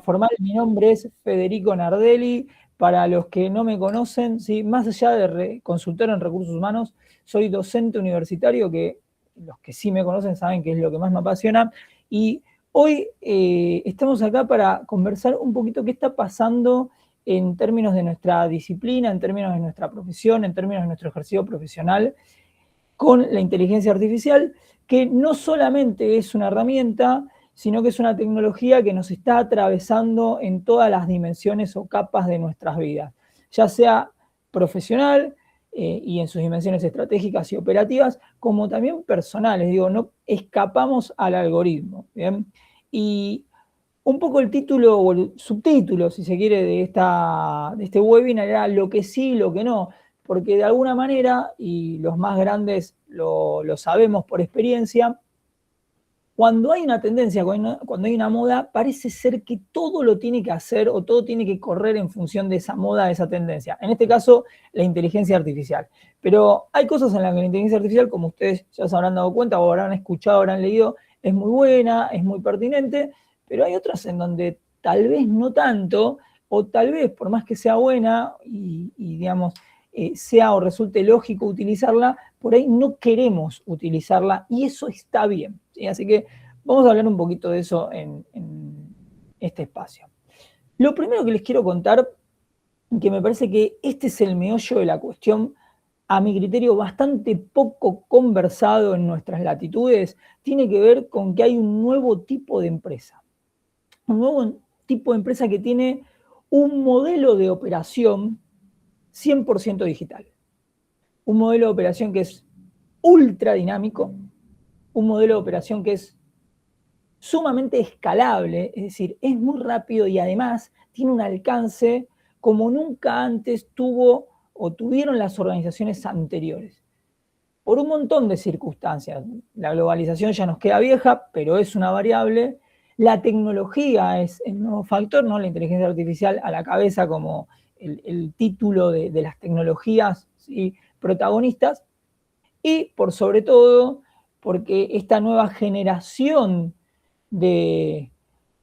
formal, mi nombre es Federico Nardelli. Para los que no me conocen, ¿sí? Más allá de consultor en recursos humanos, soy docente universitario, que los que sí me conocen saben que es lo que más me apasiona. Y hoy estamos acá para conversar un poquito qué está pasando en términos de nuestra disciplina, en términos de nuestra profesión, en términos de nuestro ejercicio profesional con la inteligencia artificial, que no solamente es una herramienta, sino que es una tecnología que nos está atravesando en todas las dimensiones o capas de nuestras vidas, ya sea profesional y en sus dimensiones estratégicas y operativas, como también personales. Digo, no escapamos al algoritmo. ¿Bien? Y un poco el título o el subtítulo, si se quiere, de este webinar era lo que sí y lo que no, porque de alguna manera, y los más grandes lo sabemos por experiencia, cuando hay una tendencia, cuando hay una moda, parece ser que todo lo tiene que hacer o todo tiene que correr en función de esa moda, de esa tendencia. En este caso, la inteligencia artificial. Pero hay cosas en las que la inteligencia artificial, como ustedes ya se habrán dado cuenta o habrán escuchado, habrán leído, es muy buena, es muy pertinente, pero hay otras en donde tal vez no tanto, o tal vez por más que sea buena y digamos, sea o resulte lógico utilizarla, por ahí no queremos utilizarla y eso está bien. ¿Sí? Así que vamos a hablar un poquito de eso en este espacio. Lo primero que les quiero contar, que me parece que este es el meollo de la cuestión, a mi criterio bastante poco conversado en nuestras latitudes, tiene que ver con que hay un nuevo tipo de empresa. Un nuevo tipo de empresa que tiene un modelo de operación 100% digital. Un modelo de operación que es ultra dinámico, un modelo de operación que es sumamente escalable, es decir, es muy rápido y además tiene un alcance como nunca antes tuvo o tuvieron las organizaciones anteriores. Por un montón de circunstancias. La globalización ya nos queda vieja, pero es una variable. La tecnología es el nuevo factor, ¿no? La inteligencia artificial a la cabeza como el título de las tecnologías, ¿sí? Protagonistas. Y por sobre todo, porque esta nueva generación de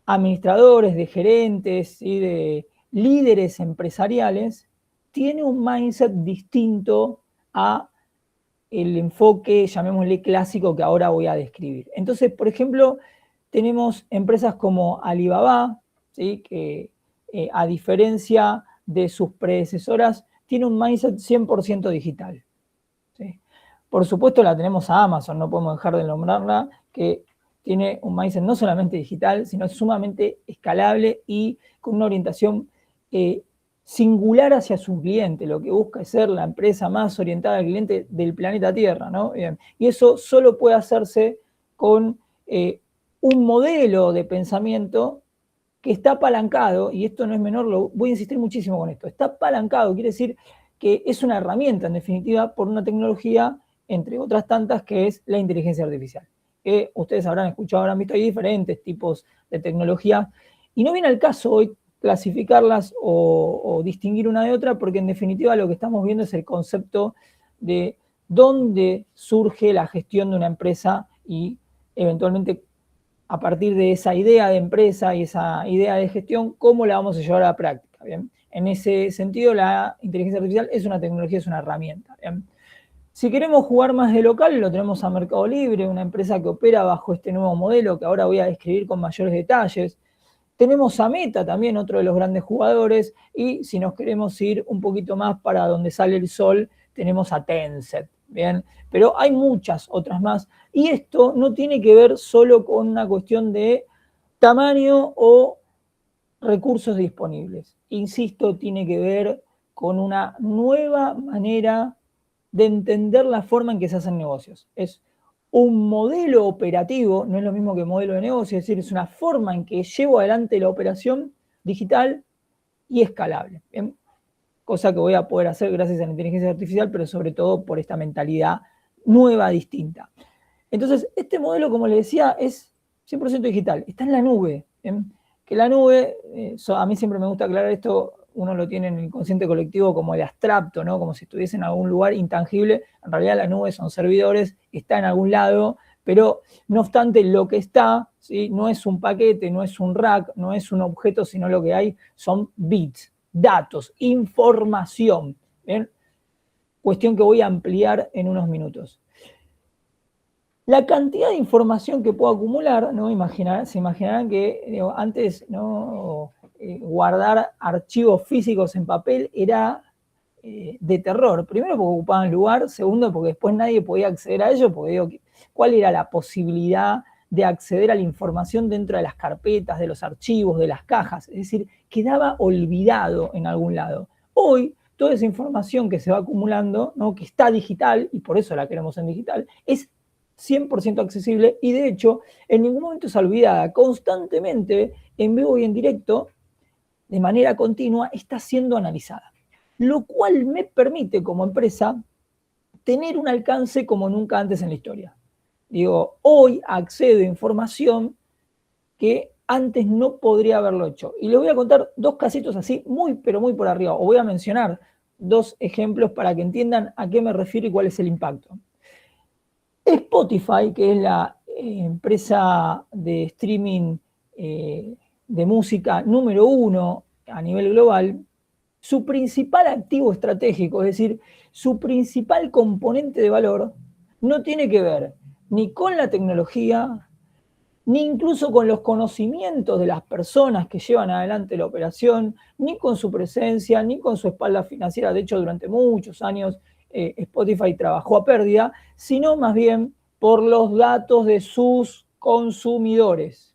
administradores, de gerentes y de líderes empresariales tiene un mindset distinto a el enfoque, llamémosle clásico, que ahora voy a describir. Entonces, por ejemplo, tenemos empresas como Alibaba, ¿sí? Que a diferencia de sus predecesoras, tiene un mindset 100% digital. ¿Sí? Por supuesto la tenemos a Amazon, no podemos dejar de nombrarla, que tiene un mindset no solamente digital, sino sumamente escalable y con una orientación singular hacia su cliente. Lo que busca es ser la empresa más orientada al cliente del planeta Tierra, ¿no? Bien. Y eso solo puede hacerse con un modelo de pensamiento que está apalancado, y esto no es menor, voy a insistir muchísimo con esto, está apalancado, quiere decir que es una herramienta, en definitiva, por una tecnología, entre otras tantas, que es la inteligencia artificial. Que ustedes habrán escuchado, habrán visto, hay diferentes tipos de tecnología, y no viene al caso hoy clasificarlas o distinguir una de otra, porque en definitiva lo que estamos viendo es el concepto de dónde surge la gestión de una empresa y eventualmente a partir de esa idea de empresa y esa idea de gestión, cómo la vamos a llevar a la práctica. ¿Bien? En ese sentido, la inteligencia artificial es una tecnología, es una herramienta. ¿Bien? Si queremos jugar más de local, lo tenemos a Mercado Libre, una empresa que opera bajo este nuevo modelo que ahora voy a describir con mayores detalles. Tenemos a Meta también, otro de los grandes jugadores, y si nos queremos ir un poquito más para donde sale el sol, tenemos a Tencent, ¿bien? Pero hay muchas otras más, y esto no tiene que ver solo con una cuestión de tamaño o recursos disponibles. Insisto, tiene que ver con una nueva manera de entender la forma en que se hacen negocios. Es un modelo operativo, no es lo mismo que modelo de negocio, es decir, es una forma en que llevo adelante la operación digital y escalable. ¿Bien? Cosa que voy a poder hacer gracias a la inteligencia artificial, pero sobre todo por esta mentalidad nueva, distinta. Entonces, este modelo, como les decía, es 100% digital, está en la nube. ¿Bien? Que la nube, a mí siempre me gusta aclarar esto, uno lo tiene en el inconsciente colectivo como el abstracto, ¿no? Como si estuviese en algún lugar intangible. En realidad la nube son servidores, está en algún lado, Pero, no obstante, lo que está, ¿sí?, no es un paquete, no es un rack, no es un objeto, sino lo que hay son bits, datos, información. ¿Bien? Cuestión que voy a ampliar en unos minutos. La cantidad de información que puedo acumular, ¿no? Se imaginarán que antes, ¿no?, guardar archivos físicos en papel era de terror. Primero porque ocupaban lugar, segundo porque después nadie podía acceder a ello, porque digo, ¿cuál era la posibilidad de acceder a la información dentro de las carpetas, de los archivos, de las cajas? Es decir, quedaba olvidado en algún lado. Hoy, toda esa información que se va acumulando, ¿no?, que está digital, y por eso la queremos en digital, es 100% accesible y de hecho en ningún momento es olvidada. Constantemente, en vivo y en directo, de manera continua, está siendo analizada. Lo cual me permite como empresa tener un alcance como nunca antes en la historia. Digo, hoy accedo a información que antes no podría haberlo hecho. Y les voy a contar dos casitos así, muy pero muy por arriba. O voy a mencionar dos ejemplos para que entiendan a qué me refiero y cuál es el impacto. Spotify, que es la empresa de streaming de música número 1 a nivel global, su principal activo estratégico, es decir, su principal componente de valor, no tiene que ver ni con la tecnología, ni incluso con los conocimientos de las personas que llevan adelante la operación, ni con su presencia, ni con su espalda financiera. De hecho, durante muchos años Spotify trabajó a pérdida, sino más bien por los datos de sus consumidores.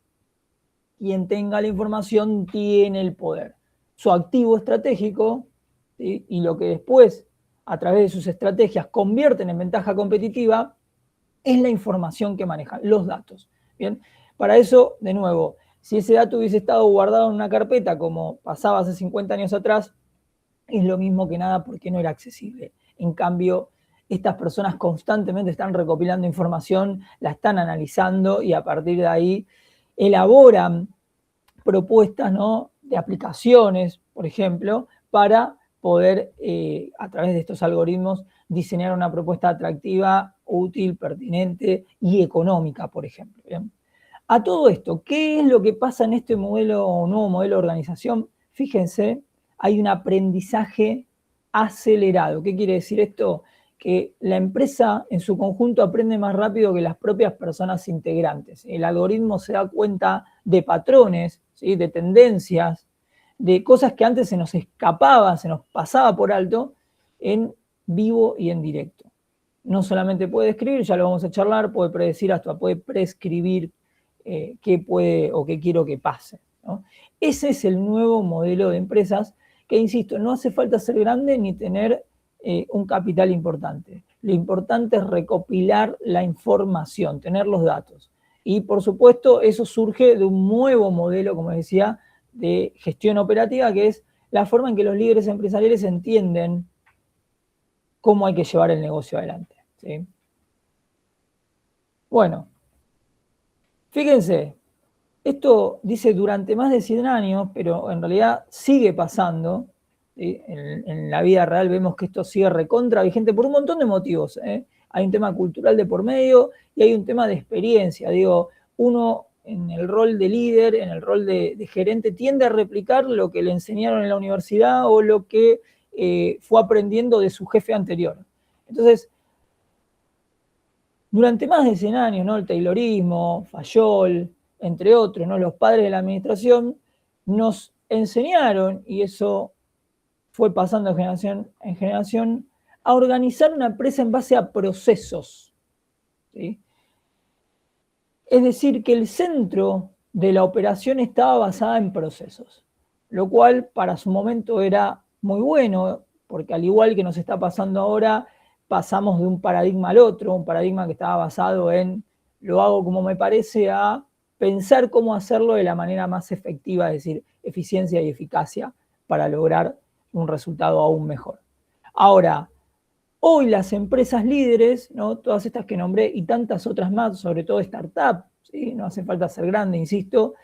Quien tenga la información tiene el poder. Su activo estratégico, ¿sí?, y lo que después, a través de sus estrategias, convierten en ventaja competitiva, es la información que manejan, los datos. Bien, para eso, de nuevo, si ese dato hubiese estado guardado en una carpeta como pasaba hace 50 años atrás, es lo mismo que nada porque no era accesible. En cambio, estas personas constantemente están recopilando información, la están analizando y a partir de ahí elaboran propuestas, ¿no?, de aplicaciones, por ejemplo, para poder, a través de estos algoritmos, diseñar una propuesta atractiva, útil, pertinente y económica, por ejemplo. ¿Bien? A todo esto, ¿qué es lo que pasa en este nuevo modelo de organización? Fíjense, hay un aprendizaje acelerado. ¿Qué quiere decir esto? Que la empresa en su conjunto aprende más rápido que las propias personas integrantes. El algoritmo se da cuenta de patrones, ¿sí?, de tendencias, de cosas que antes se nos escapaba, se nos pasaba por alto, en vivo y en directo. No solamente puede escribir, ya lo vamos a charlar, puede predecir, hasta puede prescribir qué puede o qué quiero que pase, ¿no? Ese es el nuevo modelo de empresas que, insisto, no hace falta ser grande ni tener un capital importante. Lo importante es recopilar la información, tener los datos. Y, por supuesto, eso surge de un nuevo modelo, como decía, de gestión operativa, que es la forma en que los líderes empresariales entienden cómo hay que llevar el negocio adelante, ¿sí? Bueno, fíjense, esto dice durante más de 100 años, pero en realidad sigue pasando, ¿sí? En la vida real vemos que esto sigue recontra vigente por un montón de motivos, ¿eh? Hay un tema cultural de por medio y hay un tema de experiencia. Digo, uno en el rol de líder, en el rol de gerente, tiende a replicar lo que le enseñaron en la universidad o lo que fue aprendiendo de su jefe anterior. Entonces, durante más de 100 años, ¿no?, el taylorismo, Fayol, entre otros, ¿no?, los padres de la administración, nos enseñaron, y eso fue pasando de generación en generación, a organizar una empresa en base a procesos, ¿sí? Es decir, que el centro de la operación estaba basada en procesos, lo cual para su momento era muy bueno, porque al igual que nos está pasando ahora, pasamos de un paradigma al otro, un paradigma que estaba basado en lo hago como me parece, a pensar cómo hacerlo de la manera más efectiva, es decir, eficiencia y eficacia para lograr un resultado aún mejor. Ahora, hoy las empresas líderes, ¿no?, todas estas que nombré y tantas otras más, sobre todo startups, ¿sí?, no hace falta ser grande, insisto,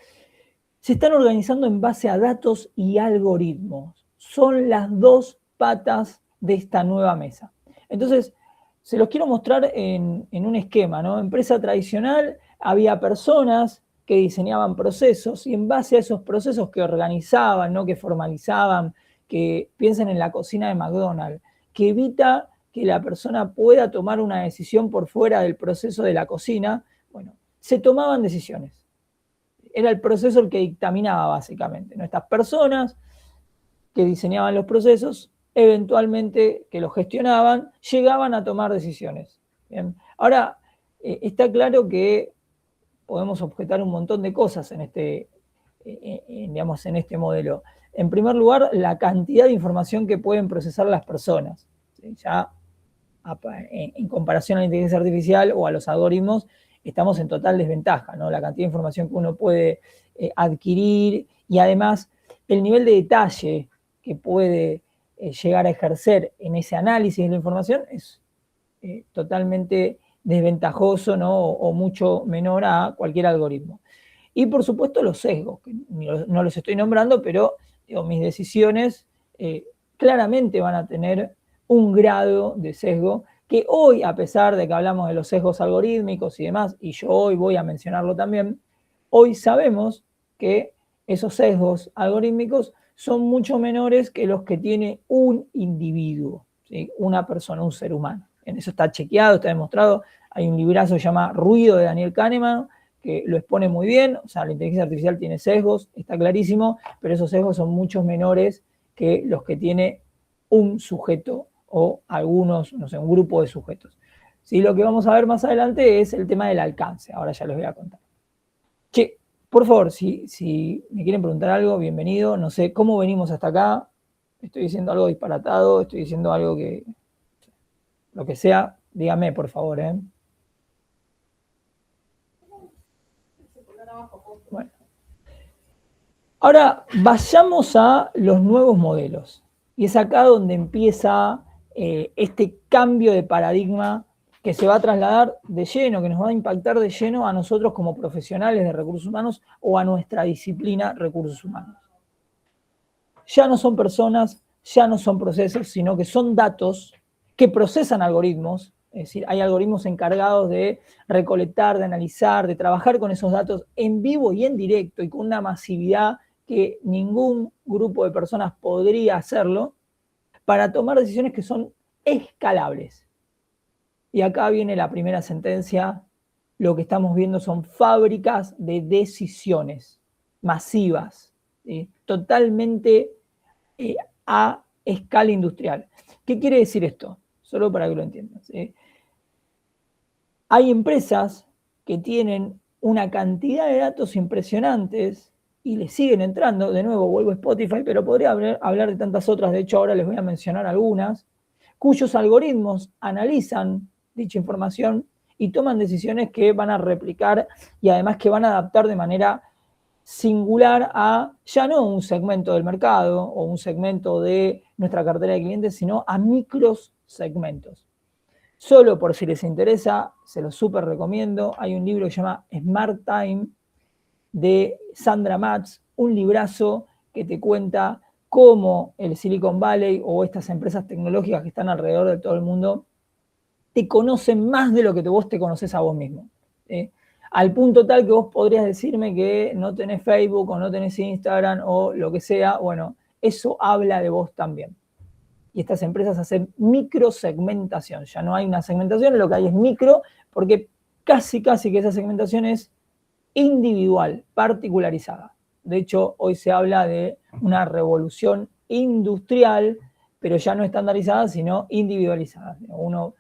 se están organizando en base a datos y algoritmos. Son las dos patas de esta nueva mesa. Entonces, se los quiero mostrar en un esquema, ¿no? Empresa tradicional, había personas que diseñaban procesos y en base a esos procesos que organizaban, ¿no? Que formalizaban, que piensen en la cocina de McDonald's, que evita que la persona pueda tomar una decisión por fuera del proceso de la cocina, bueno, se tomaban decisiones. Era el proceso el que dictaminaba básicamente, ¿no? Estas personas que diseñaban los procesos, eventualmente que los gestionaban, llegaban a tomar decisiones. Bien. Ahora, está claro que podemos objetar un montón de cosas en digamos, en este modelo. En primer lugar, la cantidad de información que pueden procesar las personas. ¿Sí? Ya en comparación a la inteligencia artificial o a los algoritmos, estamos en total desventaja, ¿no? La cantidad de información que uno puede adquirir y además el nivel de detalle que puede llegar a ejercer en ese análisis de la información es totalmente desventajoso, ¿no? O mucho menor a cualquier algoritmo. Y por supuesto los sesgos, que no los estoy nombrando, pero digo, mis decisiones claramente van a tener un grado de sesgo que hoy, a pesar de que hablamos de los sesgos algorítmicos y demás, y yo hoy voy a mencionarlo también, hoy sabemos que esos sesgos algorítmicos son mucho menores que los que tiene un individuo, ¿sí? Una persona, un ser humano. En eso está chequeado, está demostrado. Hay un librazo que se llama Ruido de Daniel Kahneman, que lo expone muy bien. O sea, la inteligencia artificial tiene sesgos, está clarísimo, pero esos sesgos son mucho menores que los que tiene un sujeto o algunos, no sé, un grupo de sujetos. Sí, lo que vamos a ver más adelante es el tema del alcance. Ahora ya les voy a contar. Che, por favor, si me quieren preguntar algo, bienvenido. No sé cómo venimos hasta acá. Estoy diciendo algo disparatado, estoy diciendo algo que... Lo que sea, dígame, por favor, ¿eh? Bueno. Ahora, vayamos a los nuevos modelos. Y es acá donde empieza este cambio de paradigma que se va a trasladar de lleno, que nos va a impactar de lleno a nosotros como profesionales de recursos humanos o a nuestra disciplina recursos humanos. Ya no son personas, ya no son procesos, sino que son datos que procesan algoritmos. Es decir, hay algoritmos encargados de recolectar, de analizar, de trabajar con esos datos en vivo y en directo y con una masividad que ningún grupo de personas podría hacerlo para tomar decisiones que son escalables. Y acá viene la primera sentencia. Lo que estamos viendo son fábricas de decisiones masivas, ¿sí? Totalmente a escala industrial. ¿Qué quiere decir esto? Solo para que lo entiendan, ¿sí? Hay empresas que tienen una cantidad de datos impresionantes y le siguen entrando. De nuevo, vuelvo a Spotify, pero podría hablar de tantas otras. De hecho, ahora les voy a mencionar algunas, cuyos algoritmos analizan dicha información y toman decisiones que van a replicar y además que van a adaptar de manera singular a ya no un segmento del mercado o un segmento de nuestra cartera de clientes, sino a micros segmentos. Solo por si les interesa, se los súper recomiendo. Hay un libro que se llama Smart Time de Sandra Matz, un librazo que te cuenta cómo el Silicon Valley o estas empresas tecnológicas que están alrededor de todo el mundo te conocen más de lo que vos te conoces a vos mismo. Al punto tal que vos podrías decirme que no tenés Facebook o no tenés Instagram o lo que sea. Bueno, eso habla de vos también. Y estas empresas hacen microsegmentación. Ya no hay una segmentación, lo que hay es micro, porque casi que esa segmentación es individual, particularizada. De hecho, hoy se habla de una revolución industrial, pero ya no estandarizada, sino individualizada. Uno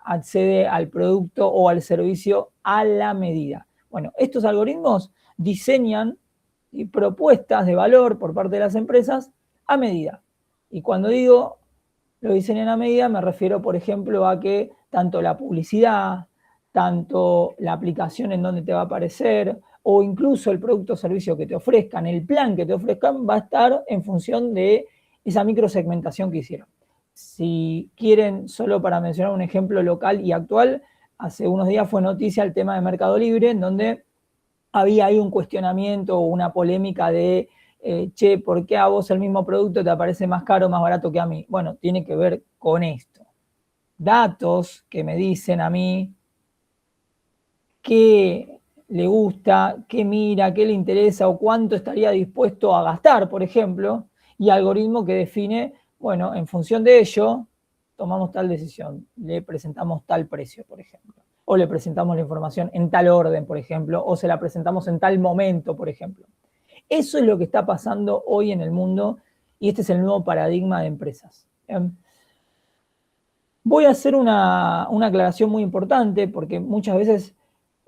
accede al producto o al servicio a la medida. Bueno, estos algoritmos diseñan propuestas de valor por parte de las empresas a medida. Y cuando digo lo diseñan a medida, me refiero, por ejemplo, a que tanto la publicidad, tanto la aplicación en donde te va a aparecer, o incluso el producto o servicio que te ofrezcan, el plan que te ofrezcan, va a estar en función de esa microsegmentación que hicieron. Si quieren, solo para mencionar un ejemplo local y actual, hace unos días fue noticia el tema de Mercado Libre, en donde había ahí un cuestionamiento o una polémica de che, ¿por qué a vos el mismo producto te aparece más caro o más barato que a mí? Bueno, tiene que ver con esto. datos que me dicen a mí qué le gusta, qué mira, qué le interesa o cuánto estaría dispuesto a gastar, por ejemplo, y algoritmo que define, bueno, en función de ello, tomamos tal decisión, le presentamos tal precio, por ejemplo, o le presentamos la información en tal orden, por ejemplo, o se la presentamos en tal momento, por ejemplo. Eso es lo que está pasando hoy en el mundo y este es el nuevo paradigma de empresas. Voy a hacer una aclaración muy importante porque muchas veces,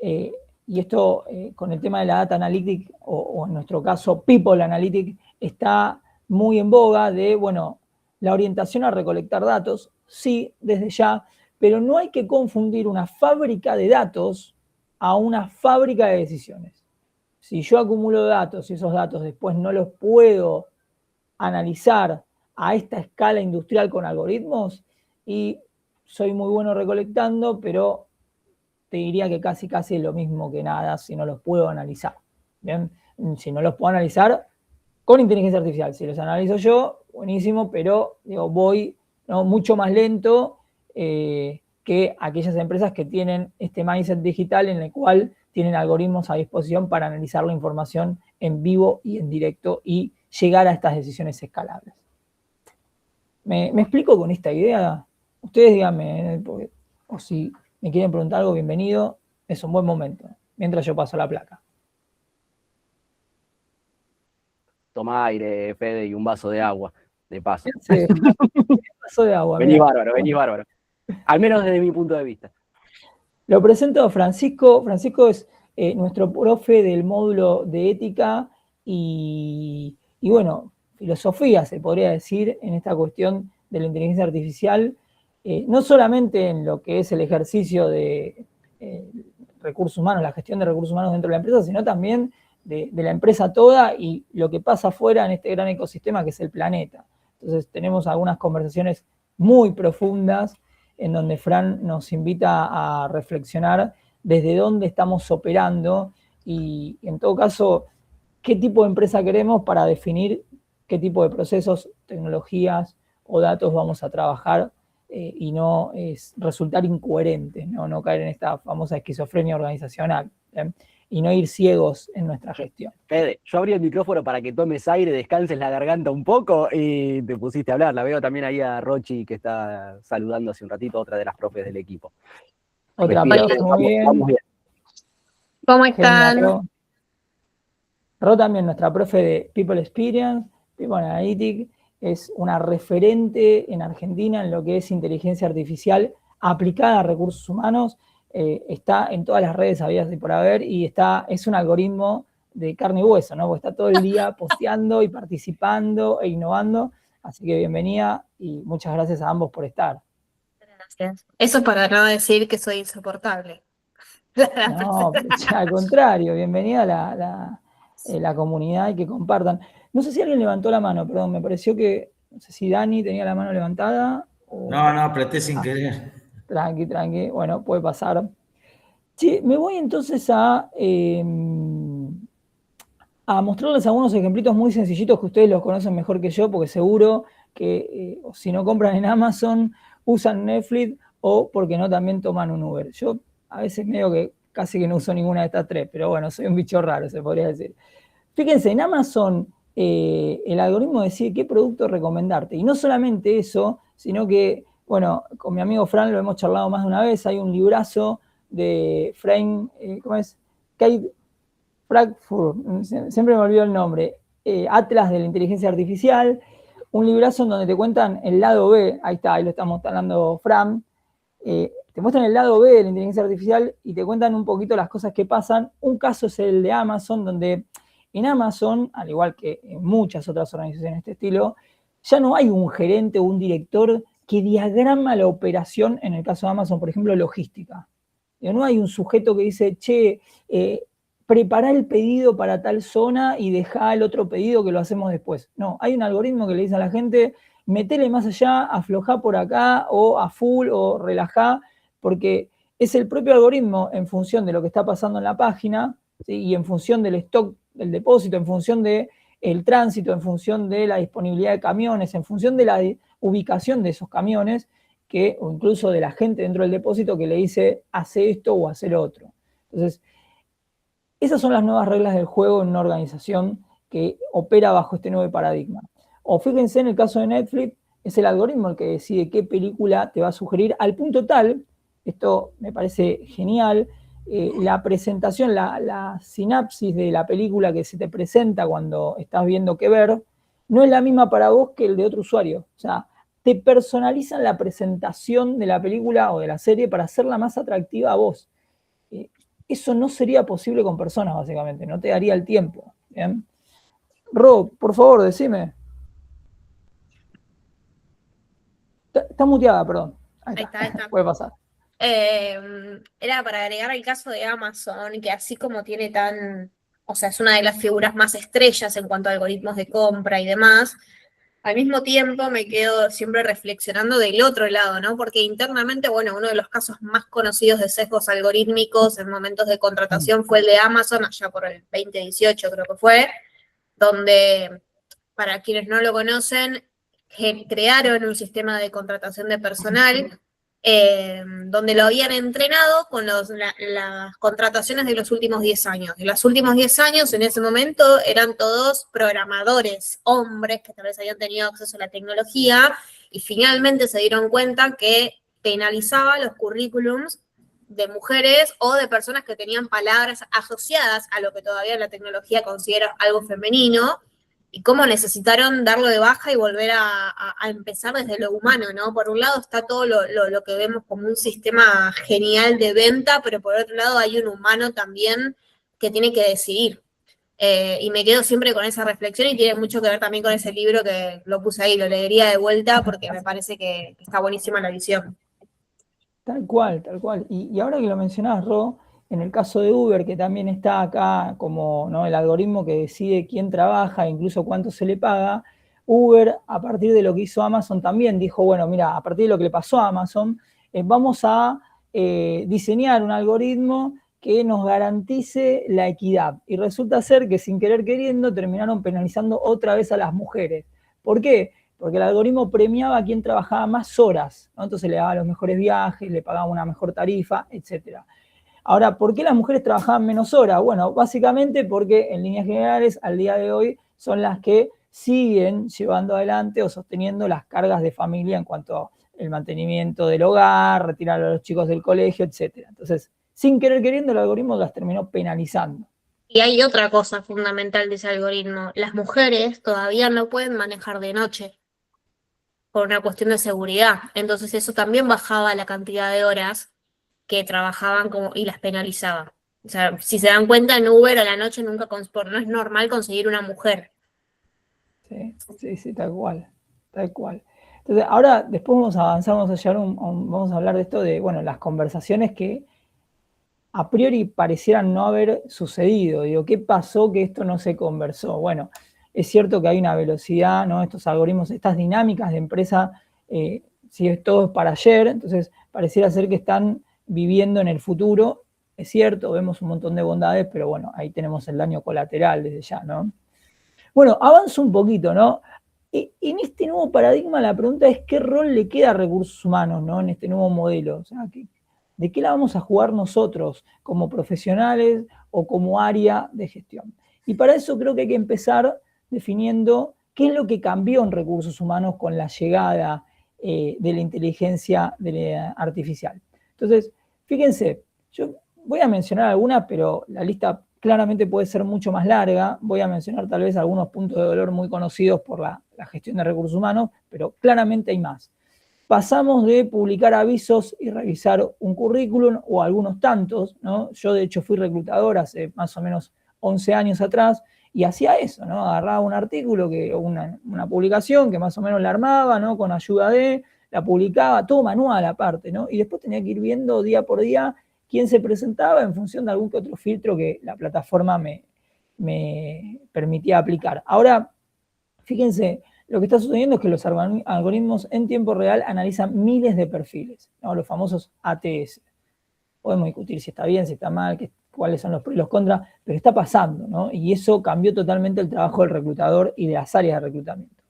y esto con el tema de la data analytics o en nuestro caso people analytics, está muy en boga de, bueno, la orientación a recolectar datos, sí, desde ya, pero no hay que confundir una fábrica de datos a una fábrica de decisiones. Si yo acumulo datos y esos datos después no los puedo analizar a esta escala industrial con algoritmos, y soy muy bueno recolectando, pero te diría que casi es lo mismo que nada si no los puedo analizar. ¿Bien? Si no los puedo analizar con inteligencia artificial, si los analizo yo, buenísimo, pero digo, voy, ¿no?, mucho más lento que aquellas empresas que tienen este mindset digital en el cual tienen algoritmos a disposición para analizar la información en vivo y en directo y llegar a estas decisiones escalables. ¿Me explico con esta idea? Ustedes díganme, o si me quieren preguntar algo, bienvenido, es un buen momento, mientras yo paso la placa. Toma aire, Fede, y un vaso de agua, de paso. Sí, un vaso de agua. Venís bárbaro, venís bárbaro. Al menos desde mi punto de vista. Lo presento a Francisco. Francisco es nuestro profe del módulo de ética y bueno, filosofía, se podría decir, en esta cuestión de la inteligencia artificial, no solamente en lo que es el ejercicio de recursos humanos, la gestión de recursos humanos dentro de la empresa, sino también de la empresa toda y lo que pasa afuera en este gran ecosistema que es el planeta. Entonces tenemos algunas conversaciones muy profundas en donde Fran nos invita a reflexionar desde dónde estamos operando y en todo caso, qué tipo de empresa queremos para definir qué tipo de procesos, tecnologías o datos vamos a trabajar y no resultar incoherentes, ¿no? Caer en esta famosa esquizofrenia organizacional y no ir ciegos en nuestra gestión. Fede, yo abrí el micrófono para que tomes aire, descanses la garganta un poco y te pusiste a hablar. La veo también ahí a Rochi que está saludando hace un ratito, otra de las profes del equipo. Otra profe, muy bien. Vamos bien. ¿Cómo están? Ro también, nuestra profe de People Experience, People Analytics, es una referente en Argentina en lo que es inteligencia artificial aplicada a recursos humanos. Está en todas las redes habidas y por haber y es un algoritmo de carne y hueso, ¿no? Porque está todo el día posteando y participando e innovando. Así que bienvenida y muchas gracias a ambos por estar. Gracias. Eso es para no decir que soy insoportable. No, al contrario, bienvenida a la comunidad y que compartan. No sé si alguien levantó la mano, perdón, me pareció que, no sé si Dani tenía la mano levantada. O... No, apreté sin querer. Tranqui, bueno, puede pasar. Sí, me voy entonces a mostrarles algunos ejemplitos muy sencillitos que ustedes los conocen mejor que yo, porque seguro que si no compran en Amazon, usan Netflix o porque no también toman un Uber. Yo a veces medio que casi que no uso ninguna de estas tres, pero bueno, soy un bicho raro, se podría decir. Fíjense, en Amazon el algoritmo decide qué producto recomendarte. Y no solamente eso, sino que, bueno, con mi amigo Fran lo hemos charlado más de una vez, hay un librazo de Frank, ¿cómo es? Kate Frankfurt, siempre me olvido el nombre, Atlas de la Inteligencia Artificial, un librazo en donde te cuentan el lado B, ahí está, ahí lo estamos hablando Fran, te muestran el lado B de la inteligencia artificial y te cuentan un poquito las cosas que pasan. Un caso es el de Amazon, donde en Amazon, al igual que en muchas otras organizaciones de este estilo, ya no hay un gerente o un director que diagrama la operación, en el caso de Amazon, por ejemplo, logística. No hay un sujeto que dice, che, prepara el pedido para tal zona y deja el otro pedido que lo hacemos después. No, hay un algoritmo que le dice a la gente, metele más allá, aflojá por acá, o a full, o relajá, porque es el propio algoritmo en función de lo que está pasando en la página, ¿sí? Y en función del stock del depósito, en función del tránsito, en función de la disponibilidad de camiones, en función de la ubicación de esos camiones, o incluso de la gente dentro del depósito que le dice, hace esto o hace lo otro. Entonces, esas son las nuevas reglas del juego en una organización que opera bajo este nuevo paradigma. O fíjense en el caso de Netflix, es el algoritmo el que decide qué película te va a sugerir, al punto tal, esto me parece genial, la presentación, la sinapsis de la película que se te presenta cuando estás viendo qué ver, no es la misma para vos que el de otro usuario. O sea, te personalizan la presentación de la película o de la serie para hacerla más atractiva a vos. Eso no sería posible con personas, básicamente, no te daría el tiempo. ¿Bien? Ro, por favor, decime. Está muteada, perdón. Ahí está. Ahí está. Puede pasar. Era para agregar el caso de Amazon, que así como tiene o sea, es una de las figuras más estrellas en cuanto a algoritmos de compra y demás, al mismo tiempo me quedo siempre reflexionando del otro lado, ¿no? Porque internamente, bueno, uno de los casos más conocidos de sesgos algorítmicos en momentos de contratación fue el de Amazon, allá por el 2018 creo que fue, donde, para quienes no lo conocen, crearon un sistema de contratación de personal donde lo habían entrenado con las contrataciones de los últimos 10 años. De los últimos 10 años, en ese momento, eran todos programadores, hombres que tal vez habían tenido acceso a la tecnología y finalmente se dieron cuenta que penalizaba los currículums de mujeres o de personas que tenían palabras asociadas a lo que todavía la tecnología considera algo femenino, y cómo necesitaron darlo de baja y volver a empezar desde lo humano, ¿no? Por un lado está todo lo que vemos como un sistema genial de venta, pero por otro lado hay un humano también que tiene que decidir. Y me quedo siempre con esa reflexión y tiene mucho que ver también con ese libro que lo puse ahí, lo leería de vuelta porque me parece que está buenísima la visión. Tal cual, tal cual. Y ahora que lo mencionás, Ro, en el caso de Uber, que también está acá como, ¿no?, el algoritmo que decide quién trabaja, incluso cuánto se le paga, Uber, a partir de lo que hizo Amazon, también dijo, bueno, mira, a partir de lo que le pasó a Amazon, vamos a diseñar un algoritmo que nos garantice la equidad. Y resulta ser que sin querer queriendo terminaron penalizando otra vez a las mujeres. ¿Por qué? Porque el algoritmo premiaba a quien trabajaba más horas, ¿no? Entonces le daba los mejores viajes, le pagaba una mejor tarifa, etc. Ahora, ¿por qué las mujeres trabajaban menos horas? Bueno, básicamente porque en líneas generales al día de hoy son las que siguen llevando adelante o sosteniendo las cargas de familia en cuanto al mantenimiento del hogar, retirar a los chicos del colegio, etc. Entonces, sin querer queriendo, el algoritmo las terminó penalizando. Y hay otra cosa fundamental de ese algoritmo. Las mujeres todavía no pueden manejar de noche por una cuestión de seguridad. Entonces eso también bajaba la cantidad de horas que trabajaban y las penalizaba. O sea, si se dan cuenta, en Uber a la noche nunca no es normal conseguir una mujer. Sí, tal cual, tal cual. Entonces, ahora, después vamos a avanzar, vamos a llegar vamos a hablar de esto de, bueno, las conversaciones que a priori parecieran no haber sucedido. Digo, ¿qué pasó que esto no se conversó? Bueno, es cierto que hay una velocidad, ¿no? Estos algoritmos, estas dinámicas de empresa, si es todo para ayer, entonces pareciera ser que están viviendo en el futuro. Es cierto, vemos un montón de bondades, pero bueno, ahí tenemos el daño colateral desde ya, ¿no? Bueno, avanzo un poquito, ¿no? En este nuevo paradigma la pregunta es qué rol le queda a recursos humanos, ¿no? En este nuevo modelo. O sea, ¿de qué la vamos a jugar nosotros como profesionales o como área de gestión? Y para eso creo que hay que empezar definiendo qué es lo que cambió en recursos humanos con la llegada de la inteligencia artificial. Entonces, fíjense, yo voy a mencionar algunas, pero la lista claramente puede ser mucho más larga. Voy a mencionar tal vez algunos puntos de dolor muy conocidos por la gestión de recursos humanos, pero claramente hay más. Pasamos de publicar avisos y revisar un currículum o algunos tantos, ¿no? Yo de hecho fui reclutador hace más o menos 11 años atrás y hacía eso, ¿no? Agarraba un artículo, una publicación que más o menos la armaba, ¿no? Con ayuda la publicaba, todo manual aparte, ¿no? Y después tenía que ir viendo día por día quién se presentaba en función de algún que otro filtro que la plataforma me permitía aplicar. Ahora, fíjense, lo que está sucediendo es que los algoritmos en tiempo real analizan miles de perfiles, ¿no? Los famosos ATS. Podemos discutir si está bien, si está mal, cuáles son los pros y los contras, pero está pasando, ¿no? Y eso cambió totalmente el trabajo del reclutador y de las áreas de reclutamiento.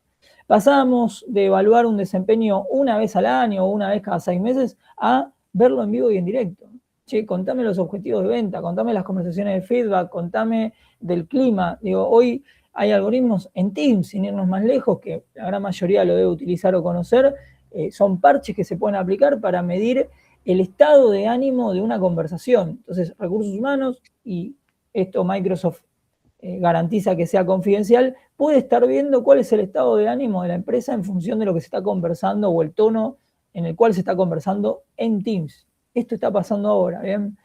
Pasamos de evaluar un desempeño una vez al año o una vez cada 6 meses a verlo en vivo y en directo. Che, contame los objetivos de venta, contame las conversaciones de feedback, contame del clima. Digo, hoy hay algoritmos en Teams, sin irnos más lejos, que la gran mayoría lo debe utilizar o conocer, son parches que se pueden aplicar para medir el estado de ánimo de una conversación. Entonces, recursos humanos, y esto Microsoft garantiza que sea confidencial, puede estar viendo cuál es el estado de ánimo de la empresa en función de lo que se está conversando o el tono en el cual se está conversando en Teams. Esto está pasando ahora, ¿bien?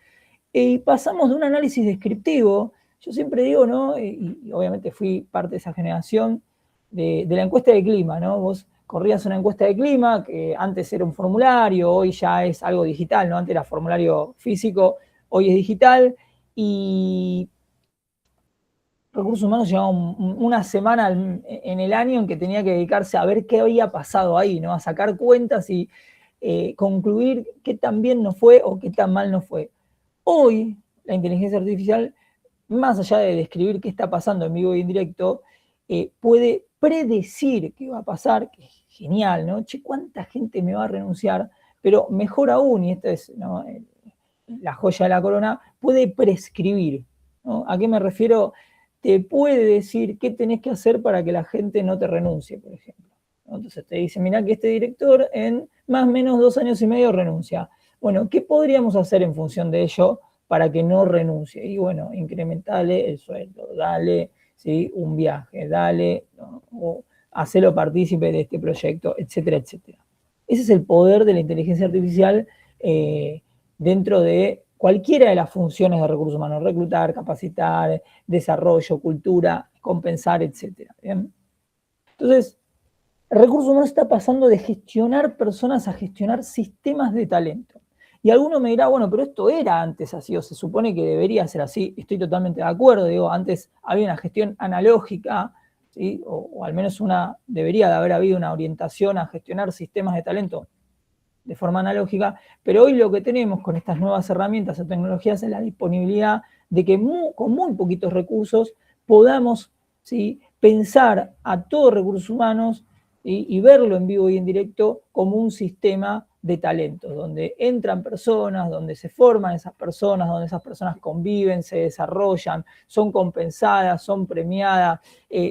Y pasamos de un análisis descriptivo, yo siempre digo, ¿no? Y obviamente fui parte de esa generación de la encuesta de clima, ¿no? Vos corrías una encuesta de clima, que antes era un formulario, hoy ya es algo digital, ¿no? Antes era formulario físico, hoy es digital, y Recursos Humanos llevaba una semana en el año en que tenía que dedicarse a ver qué había pasado ahí, ¿no? A sacar cuentas y concluir qué tan bien nos fue o qué tan mal nos fue. Hoy, la inteligencia artificial, más allá de describir qué está pasando en vivo y en directo, puede predecir qué va a pasar, que es genial, ¿no? Che, ¿cuánta gente me va a renunciar? Pero mejor aún, y esta es, ¿no?, la joya de la corona, puede prescribir, ¿no? ¿A qué me refiero? Te puede decir qué tenés que hacer para que la gente no te renuncie, por ejemplo. Entonces te dice, mirá que este director en más o menos 2 años y medio renuncia. Bueno, ¿qué podríamos hacer en función de ello para que no renuncie? Y bueno, incrementale el sueldo, dale, ¿sí?, un viaje, dale, ¿no?, o hacelo partícipe de este proyecto, etcétera, etcétera. Ese es el poder de la inteligencia artificial dentro de cualquiera de las funciones de recursos humanos: reclutar, capacitar, desarrollo, cultura, compensar, etcétera. ¿Bien? Entonces, el recurso humano está pasando de gestionar personas a gestionar sistemas de talento. Y alguno me dirá, bueno, pero esto era antes así, o se supone que debería ser así. Estoy totalmente de acuerdo, digo, antes había una gestión analógica, ¿sí?, o al menos debería de haber habido una orientación a gestionar sistemas de talento de forma analógica, pero hoy lo que tenemos con estas nuevas herramientas o tecnologías es la disponibilidad de que con muy poquitos recursos podamos, ¿sí?, pensar a todos recursos humanos y verlo en vivo y en directo como un sistema de talentos, donde entran personas, donde se forman esas personas, donde esas personas conviven, se desarrollan, son compensadas, son premiadas,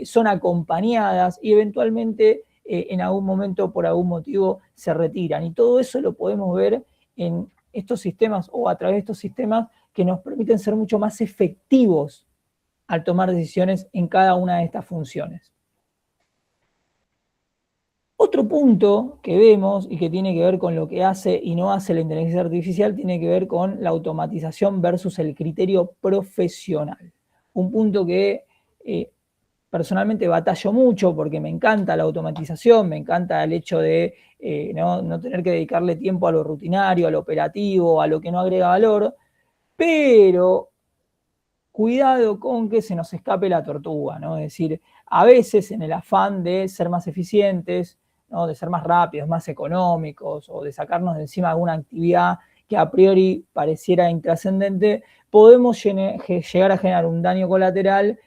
son acompañadas y eventualmente en algún momento, por algún motivo, se retiran. Y todo eso lo podemos ver en estos sistemas o a través de estos sistemas que nos permiten ser mucho más efectivos al tomar decisiones en cada una de estas funciones. Otro punto que vemos y que tiene que ver con lo que hace y no hace la inteligencia artificial tiene que ver con la automatización versus el criterio profesional. Un punto que personalmente batallo mucho porque me encanta la automatización, me encanta el hecho de no tener que dedicarle tiempo a lo rutinario, a lo operativo, a lo que no agrega valor, pero cuidado con que se nos escape la tortuga, ¿no? Es decir, a veces en el afán de ser más eficientes, ¿no?, de ser más rápidos, más económicos, o de sacarnos de encima alguna actividad que a priori pareciera intrascendente, podemos llegar a generar un daño colateral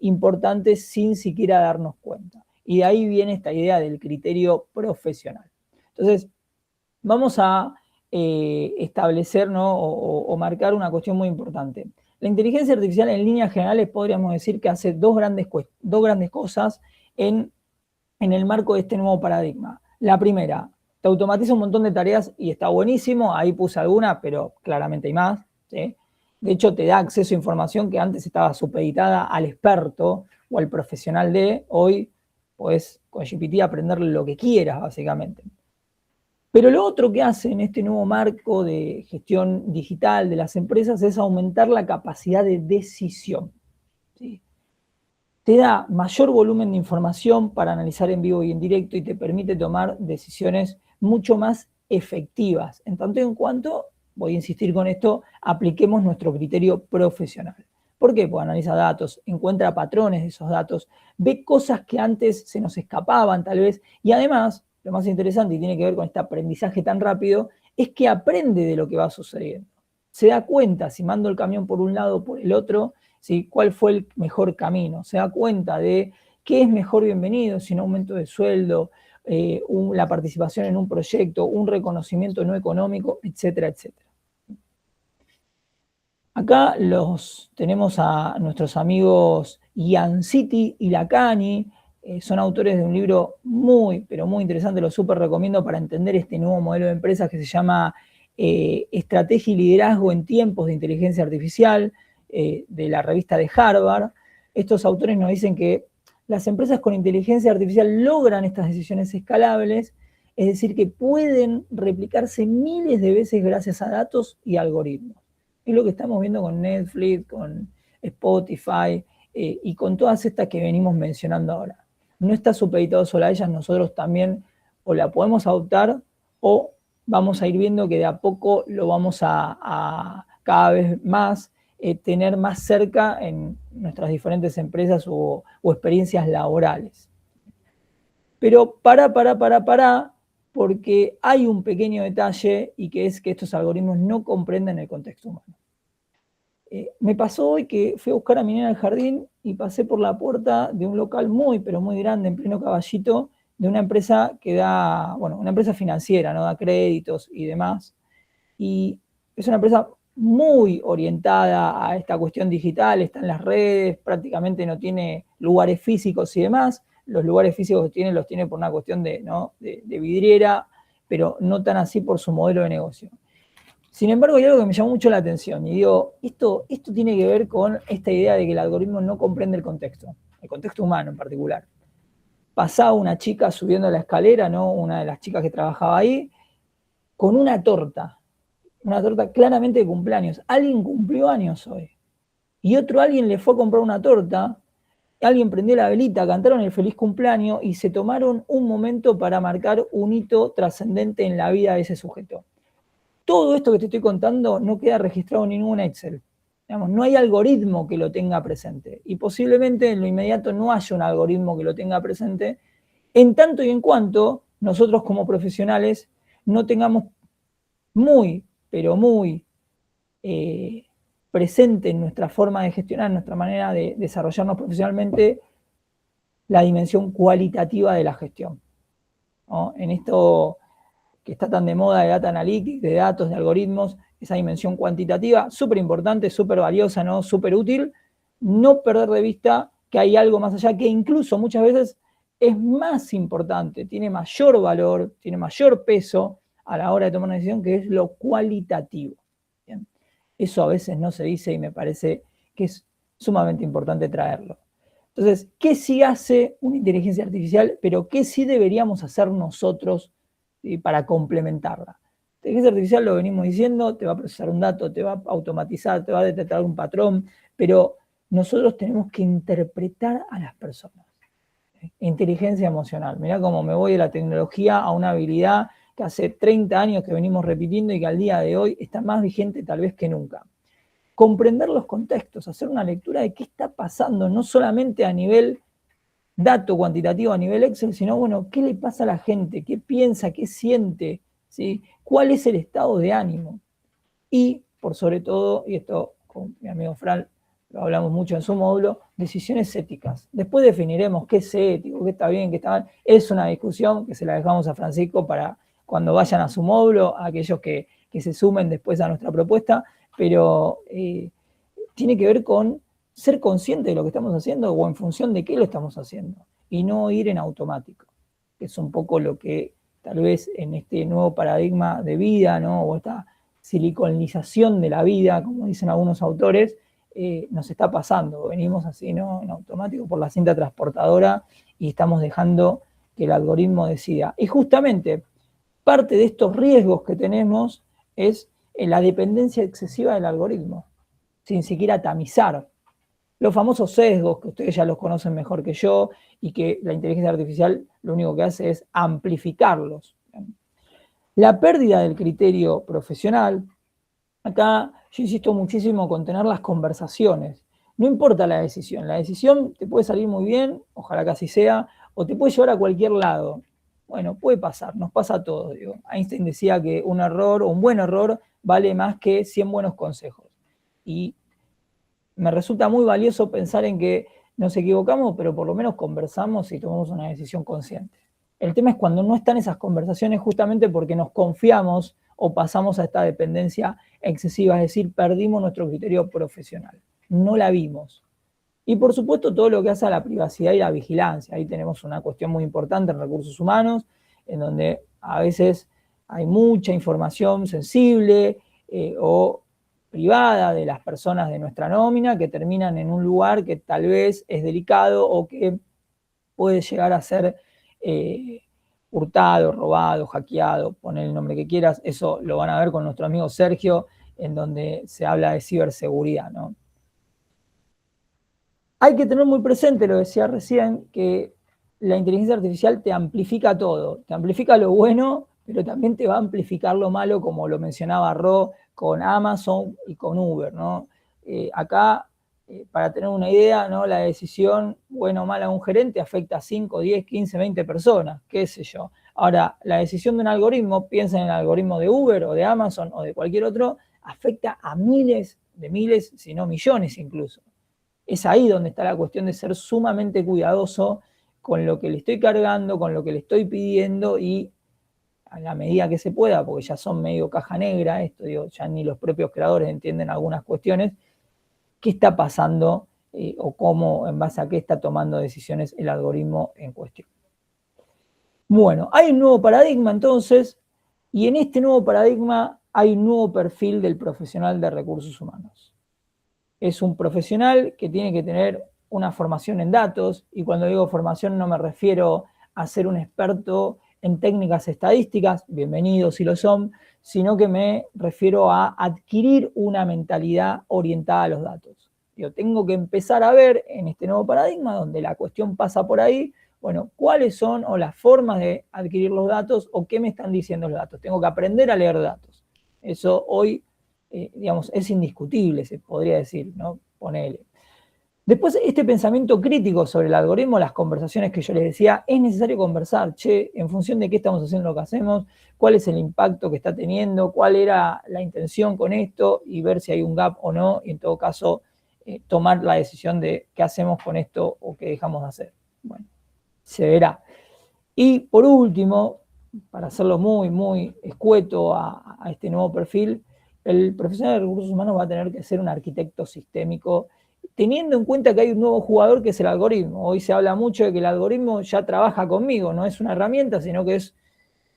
importante sin siquiera darnos cuenta. Y de ahí viene esta idea del criterio profesional. Entonces, vamos a establecer, ¿no?, o marcar una cuestión muy importante. La inteligencia artificial, en líneas generales, podríamos decir que hace dos grandes cosas en el marco de este nuevo paradigma. La primera, te automatiza un montón de tareas y está buenísimo, ahí puse alguna, pero claramente hay más, ¿sí? De hecho, te da acceso a información que antes estaba supeditada al experto o al profesional hoy podés con GPT aprenderle lo que quieras, básicamente. Pero lo otro que hace en este nuevo marco de gestión digital de las empresas es aumentar la capacidad de decisión, ¿sí? Te da mayor volumen de información para analizar en vivo y en directo y te permite tomar decisiones mucho más efectivas, en tanto y en cuanto, voy a insistir con esto, apliquemos nuestro criterio profesional. ¿Por qué? Porque analiza datos, encuentra patrones de esos datos, ve cosas que antes se nos escapaban tal vez, y además, lo más interesante y tiene que ver con este aprendizaje tan rápido, es que aprende de lo que va sucediendo. Se da cuenta si mando el camión por un lado o por el otro, ¿sí?, cuál fue el mejor camino. Se da cuenta de ¿qué es mejor bienvenido? Si un aumento de sueldo, la participación en un proyecto, un reconocimiento no económico, etcétera, etcétera. Acá tenemos a nuestros amigos Ian City y Lacani, son autores de un libro muy, pero muy interesante, lo súper recomiendo para entender este nuevo modelo de empresas que se llama Estrategia y Liderazgo en Tiempos de Inteligencia Artificial, de la revista de Harvard. Estos autores nos dicen que las empresas con inteligencia artificial logran estas decisiones escalables, es decir, que pueden replicarse miles de veces gracias a datos y algoritmos. Es lo que estamos viendo con Netflix, con Spotify y con todas estas que venimos mencionando ahora. No está supeditado solo a ellas, nosotros también o la podemos adoptar o vamos a ir viendo que de a poco lo vamos a cada vez más tener más cerca en nuestras diferentes empresas o experiencias laborales. Pero porque hay un pequeño detalle y que es que estos algoritmos no comprenden el contexto humano. Me pasó hoy que fui a buscar a mi nena al jardín y pasé por la puerta de un local muy, pero muy grande, en pleno Caballito, de una empresa que da, bueno, una empresa financiera, ¿no? Da créditos y demás. Y es una empresa muy orientada a esta cuestión digital, está en las redes, prácticamente no tiene lugares físicos y demás. Los lugares físicos que tiene los tiene por una cuestión de vidriera, pero no tan así por su modelo de negocio. Sin embargo, hay algo que me llamó mucho la atención y digo, esto tiene que ver con esta idea de que el algoritmo no comprende el contexto humano en particular. Pasaba una chica subiendo la escalera, ¿no? Una de las chicas que trabajaba ahí, con una torta claramente de cumpleaños. Alguien cumplió años hoy. Y alguien le fue a comprar una torta, alguien prendió la velita, cantaron el feliz cumpleaños y se tomaron un momento para marcar un hito trascendente en la vida de ese sujeto. Todo esto que te estoy contando no queda registrado en ningún Excel. Digamos, no hay algoritmo que lo tenga presente. Y posiblemente en lo inmediato no haya un algoritmo que lo tenga presente, en tanto y en cuanto nosotros como profesionales no tengamos muy, pero muy presente en nuestra forma de gestionar, en nuestra manera de desarrollarnos profesionalmente, la dimensión cualitativa de la gestión, ¿no? En esto que está tan de moda de data analytics, de datos, de algoritmos, esa dimensión cuantitativa, súper importante, súper valiosa, ¿no? Súper útil, no perder de vista que hay algo más allá que incluso muchas veces es más importante, tiene mayor valor, tiene mayor peso a la hora de tomar una decisión, que es lo cualitativo. ¿Bien? Eso a veces no se dice y me parece que es sumamente importante traerlo. Entonces, ¿qué sí hace una inteligencia artificial, pero qué sí deberíamos hacer nosotros para complementarla? La inteligencia artificial, lo venimos diciendo, te va a procesar un dato, te va a automatizar, te va a detectar un patrón, pero nosotros tenemos que interpretar a las personas. Inteligencia emocional. Mirá cómo me voy de la tecnología a una habilidad que hace 30 años que venimos repitiendo y que al día de hoy está más vigente tal vez que nunca. Comprender los contextos, hacer una lectura de qué está pasando, no solamente a nivel dato cuantitativo, a nivel Excel, sino, bueno, qué le pasa a la gente, qué piensa, qué siente, ¿sí? Cuál es el estado de ánimo. Y, por sobre todo, y esto con mi amigo Fran lo hablamos mucho en su módulo, decisiones éticas. Después definiremos qué es ético, qué está bien, qué está mal. Es una discusión que se la dejamos a Francisco para cuando vayan a su módulo, a aquellos que se sumen después a nuestra propuesta, pero tiene que ver con ser consciente de lo que estamos haciendo o en función de qué lo estamos haciendo y no ir en automático, que es un poco lo que tal vez en este nuevo paradigma de vida, ¿no? O esta siliconización de la vida, como dicen algunos autores, nos está pasando. Venimos así, ¿no? En automático por la cinta transportadora y estamos dejando que el algoritmo decida. Y justamente parte de estos riesgos que tenemos es la dependencia excesiva del algoritmo, sin siquiera tamizar. Los famosos sesgos, que ustedes ya los conocen mejor que yo, y que la inteligencia artificial lo único que hace es amplificarlos. La pérdida del criterio profesional, acá yo insisto muchísimo con tener las conversaciones. No importa la decisión te puede salir muy bien, ojalá que así sea, o te puede llevar a cualquier lado. Bueno, puede pasar, nos pasa a todos. Digo. Einstein decía que un error o un buen error vale más que 100 buenos consejos. Y me resulta muy valioso pensar en que nos equivocamos, pero por lo menos conversamos y tomamos una decisión consciente. El tema es cuando no están esas conversaciones justamente porque nos confiamos o pasamos a esta dependencia excesiva, es decir, perdimos nuestro criterio profesional, no la vimos. Y por supuesto todo lo que hace a la privacidad y la vigilancia. Ahí tenemos una cuestión muy importante en recursos humanos, en donde a veces hay mucha información sensible o privada de las personas de nuestra nómina que terminan en un lugar que tal vez es delicado o que puede llegar a ser hurtado, robado, hackeado, poner el nombre que quieras. Eso lo van a ver con nuestro amigo Sergio, en donde se habla de ciberseguridad, ¿no? Hay que tener muy presente, lo decía recién, que la inteligencia artificial te amplifica todo. Te amplifica lo bueno, pero también te va a amplificar lo malo, como lo mencionaba Ro, con Amazon y con Uber, ¿no? Acá, para tener una idea, ¿no? La decisión, buena o mala de un gerente, afecta a 5, 10, 15, 20 personas, qué sé yo. Ahora, la decisión de un algoritmo, piensa en el algoritmo de Uber o de Amazon o de cualquier otro, afecta a miles, si no millones incluso. Es ahí donde está la cuestión de ser sumamente cuidadoso con lo que le estoy cargando, con lo que le estoy pidiendo y a la medida que se pueda, porque ya son medio caja negra esto, digo, ya ni los propios creadores entienden algunas cuestiones, qué está pasando o cómo, en base a qué está tomando decisiones el algoritmo en cuestión. Bueno, hay un nuevo paradigma entonces, y en este nuevo paradigma hay un nuevo perfil del profesional de recursos humanos. Es un profesional que tiene que tener una formación en datos, y cuando digo formación no me refiero a ser un experto en técnicas estadísticas, bienvenidos si lo son, sino que me refiero a adquirir una mentalidad orientada a los datos. Yo tengo que empezar a ver en este nuevo paradigma, donde la cuestión pasa por ahí, bueno, cuáles son o las formas de adquirir los datos o qué me están diciendo los datos. Tengo que aprender a leer datos. Eso hoy, digamos, es indiscutible, se podría decir, ¿no? Ponele. Después, este pensamiento crítico sobre el algoritmo, las conversaciones que yo les decía, es necesario conversar, che, en función de qué estamos haciendo lo que hacemos, cuál es el impacto que está teniendo, cuál era la intención con esto y ver si hay un gap o no, y en todo caso, tomar la decisión de qué hacemos con esto o qué dejamos de hacer. Bueno, se verá. Y por último, para hacerlo muy, muy escueto a este nuevo perfil, el profesional de recursos humanos va a tener que ser un arquitecto sistémico, teniendo en cuenta que hay un nuevo jugador que es el algoritmo. Hoy se habla mucho de que el algoritmo ya trabaja conmigo, no es una herramienta, sino que es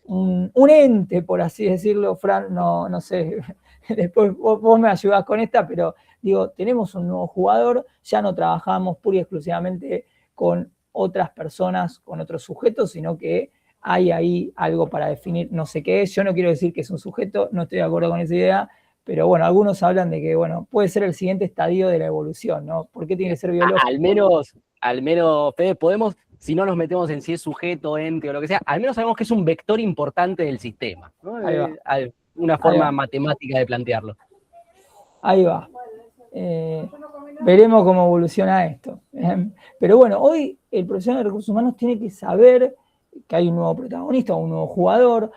un ente, por así decirlo. Fran, no sé, después vos me ayudás con esta, pero digo, tenemos un nuevo jugador, ya no trabajamos pura y exclusivamente con otras personas, con otros sujetos, sino que hay ahí algo para definir no sé qué es. Yo no quiero decir que es un sujeto, no estoy de acuerdo con esa idea, pero bueno, algunos hablan de que, bueno, puede ser el siguiente estadio de la evolución, ¿no? ¿Por qué tiene que ser biológico? Al menos, Fede, podemos, si no nos metemos en si es sujeto, ente o lo que sea, al menos sabemos que es un vector importante del sistema, ¿no? Una forma matemática de plantearlo. Ahí va. Veremos cómo evoluciona esto. Pero bueno, hoy el profesional de recursos humanos tiene que saber que hay un nuevo protagonista, un nuevo jugador,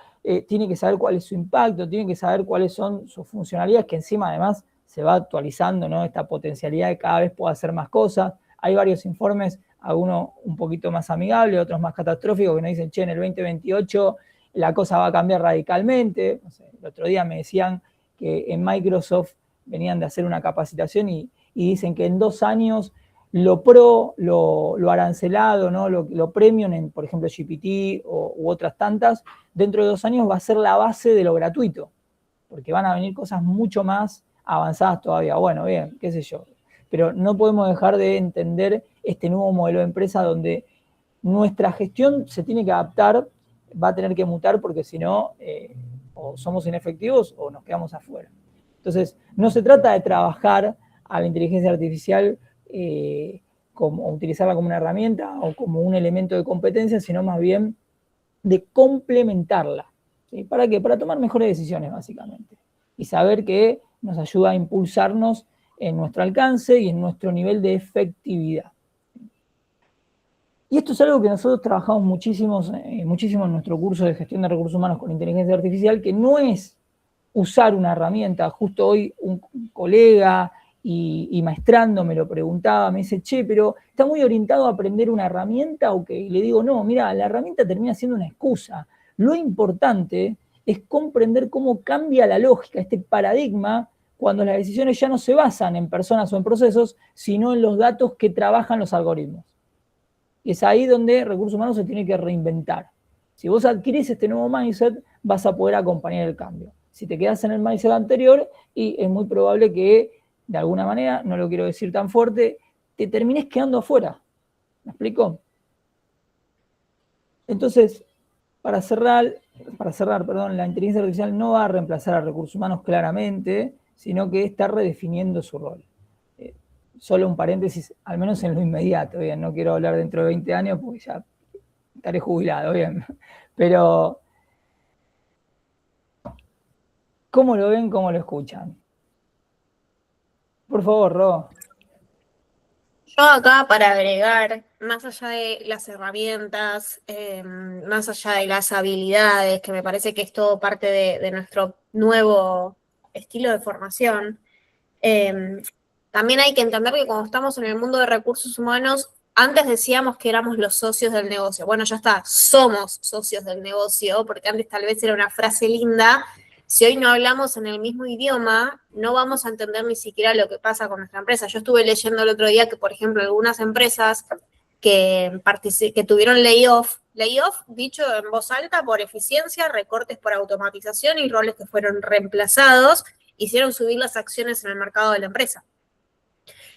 tiene que saber cuál es su impacto, tiene que saber cuáles son sus funcionalidades, que encima además se va actualizando, ¿no? Esta potencialidad de cada vez pueda hacer más cosas. Hay varios informes, algunos un poquito más amigables, otros más catastróficos, que nos dicen, che, en el 2028 la cosa va a cambiar radicalmente. No sé, el otro día me decían que en Microsoft venían de hacer una capacitación y dicen que en 2 años lo pro, lo arancelado, ¿no? lo premium en, por ejemplo, GPT u otras tantas, dentro de 2 años va a ser la base de lo gratuito, porque van a venir cosas mucho más avanzadas todavía. Bueno, bien, qué sé yo. Pero no podemos dejar de entender este nuevo modelo de empresa donde nuestra gestión se tiene que adaptar, va a tener que mutar, porque si no, o somos inefectivos o nos quedamos afuera. Entonces, no se trata de trabajar a la inteligencia artificial como utilizarla como una herramienta o como un elemento de competencia, sino más bien de complementarla. ¿Sí? ¿Para qué? Para tomar mejores decisiones, básicamente. Y saber que nos ayuda a impulsarnos en nuestro alcance y en nuestro nivel de efectividad. Y esto es algo que nosotros trabajamos muchísimo en nuestro curso de gestión de recursos humanos con inteligencia artificial, que no es usar una herramienta. Justo hoy un colega y maestrando me lo preguntaba, me dice, che, pero ¿está muy orientado a aprender una herramienta o qué? Y le digo, no, mira, la herramienta termina siendo una excusa. Lo importante es comprender cómo cambia la lógica, este paradigma, cuando las decisiones ya no se basan en personas o en procesos, sino en los datos que trabajan los algoritmos. Y es ahí donde recursos humanos se tiene que reinventar. Si vos adquirís este nuevo mindset, vas a poder acompañar el cambio. Si te quedás en el mindset anterior, y es muy probable que, de alguna manera, no lo quiero decir tan fuerte, te termines quedando afuera. ¿Me explico? Entonces, para cerrar, la inteligencia artificial no va a reemplazar a recursos humanos claramente, sino que está redefiniendo su rol. Solo un paréntesis, al menos en lo inmediato, bien, no quiero hablar dentro de 20 años porque ya estaré jubilado, bien. Pero, ¿cómo lo ven, cómo lo escuchan? Por favor, Ro. Yo acá para agregar, más allá de las herramientas, más allá de las habilidades, que me parece que es todo parte de nuestro nuevo estilo de formación, también hay que entender que cuando estamos en el mundo de recursos humanos, antes decíamos que éramos los socios del negocio. Bueno, ya está, somos socios del negocio, porque antes tal vez era una frase linda. Si hoy no hablamos en el mismo idioma, no vamos a entender ni siquiera lo que pasa con nuestra empresa. Yo estuve leyendo el otro día que, por ejemplo, algunas empresas que tuvieron layoff, dicho en voz alta, por eficiencia, recortes por automatización y roles que fueron reemplazados, hicieron subir las acciones en el mercado de la empresa.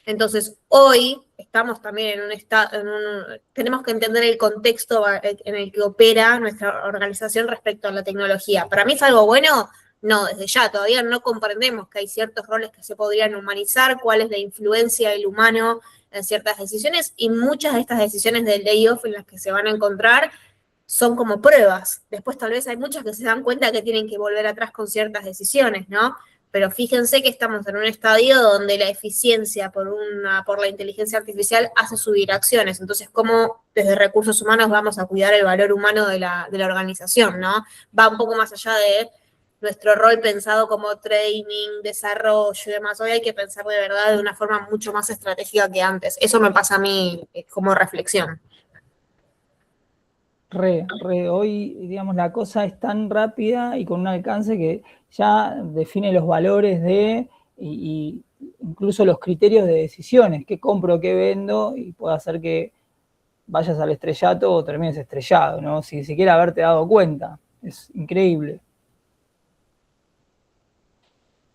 Entonces, hoy estamos también tenemos que entender el contexto en el que opera nuestra organización respecto a la tecnología. ¿Para mí es algo bueno? No, desde ya, todavía no comprendemos que hay ciertos roles que se podrían humanizar, cuál es la influencia del humano en ciertas decisiones, y muchas de estas decisiones del layoff en las que se van a encontrar son como pruebas. Después tal vez hay muchas que se dan cuenta que tienen que volver atrás con ciertas decisiones, ¿no? Pero fíjense que estamos en un estadio donde la eficiencia por la inteligencia artificial hace subir acciones. Entonces, ¿cómo desde recursos humanos vamos a cuidar el valor humano de la organización, ¿no? Va un poco más allá de nuestro rol pensado como training, desarrollo y demás. Hoy hay que pensar de verdad de una forma mucho más estratégica que antes. Eso me pasa a mí como reflexión. Hoy, digamos, la cosa es tan rápida y con un alcance que ya define los valores y incluso los criterios de decisiones, qué compro, qué vendo, y puede hacer que vayas al estrellato o termines estrellado, ¿no? Sin siquiera haberte dado cuenta. Es increíble.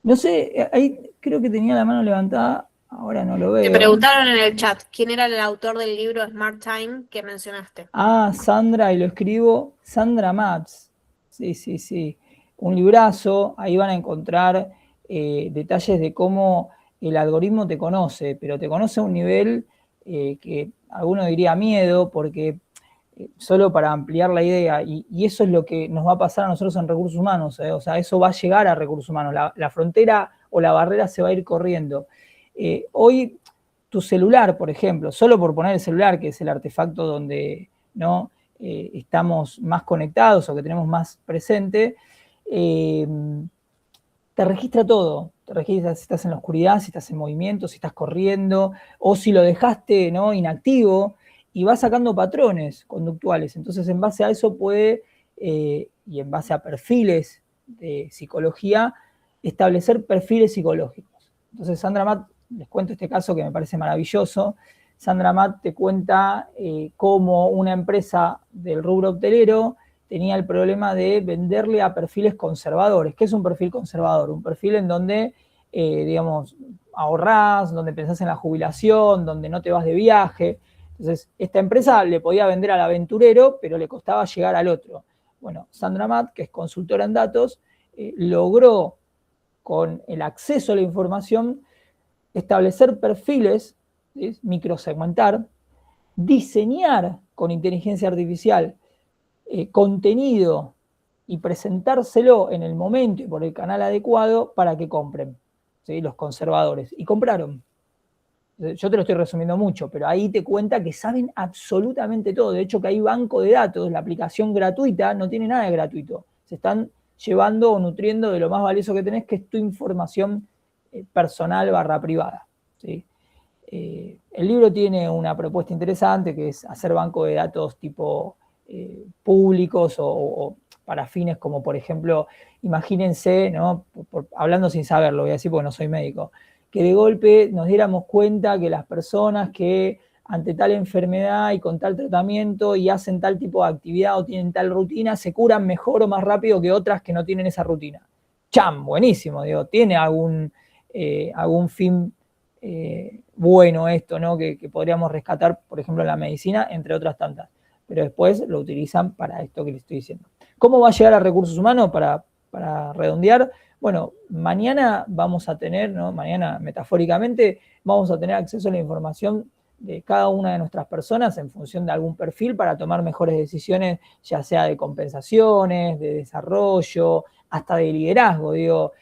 No sé, ahí creo que tenía la mano levantada, ahora no lo veo. Te preguntaron en el chat quién era el autor del libro Smart Time que mencionaste. Ah, Sandra, y lo escribo, Sandra Matz. Sí. Un librazo, ahí van a encontrar detalles de cómo el algoritmo te conoce, pero te conoce a un nivel que alguno diría miedo, porque solo para ampliar la idea, y eso es lo que nos va a pasar a nosotros en recursos humanos, o sea, eso va a llegar a recursos humanos, la frontera o la barrera se va a ir corriendo. Hoy tu celular, por ejemplo, solo por poner el celular, que es el artefacto donde ¿no? Estamos más conectados o que tenemos más presente, te registra todo. Te registra si estás en la oscuridad, si estás en movimiento, si estás corriendo, o si lo dejaste ¿no? inactivo, y va sacando patrones conductuales. Entonces, en base a eso puede, y en base a perfiles de psicología, establecer perfiles psicológicos. Entonces, Sandra Matt, les cuento este caso que me parece maravilloso. Sandra Matt te cuenta cómo una empresa del rubro hotelero tenía el problema de venderle a perfiles conservadores. ¿Qué es un perfil conservador? Un perfil en donde, digamos, ahorrás, donde pensás en la jubilación, donde no te vas de viaje. Entonces, esta empresa le podía vender al aventurero, pero le costaba llegar al otro. Bueno, Sandra Matt, que es consultora en datos, logró, con el acceso a la información, establecer perfiles, ¿sí? Microsegmentar, diseñar con inteligencia artificial contenido y presentárselo en el momento y por el canal adecuado para que compren, ¿sí? Los conservadores. Y compraron. Yo te lo estoy resumiendo mucho, pero ahí te cuenta que saben absolutamente todo. De hecho, que hay banco de datos, la aplicación gratuita no tiene nada de gratuito. Se están llevando o nutriendo de lo más valioso que tenés, que es tu información personal / privada, ¿sí? El libro tiene una propuesta interesante que es hacer banco de datos tipo públicos o para fines como, por ejemplo, imagínense, ¿no? Hablando sin saberlo, voy a decir porque no soy médico, que de golpe nos diéramos cuenta que las personas que ante tal enfermedad y con tal tratamiento y hacen tal tipo de actividad o tienen tal rutina, se curan mejor o más rápido que otras que no tienen esa rutina. ¡Cham! Buenísimo, digo, tiene algún fin bueno esto, ¿no? Que podríamos rescatar, por ejemplo, en la medicina, entre otras tantas. Pero después lo utilizan para esto que les estoy diciendo. ¿Cómo va a llegar a recursos humanos para redondear? Bueno, mañana vamos a tener, ¿no? Mañana metafóricamente, vamos a tener acceso a la información de cada una de nuestras personas en función de algún perfil para tomar mejores decisiones, ya sea de compensaciones, de desarrollo, hasta de liderazgo. Digo,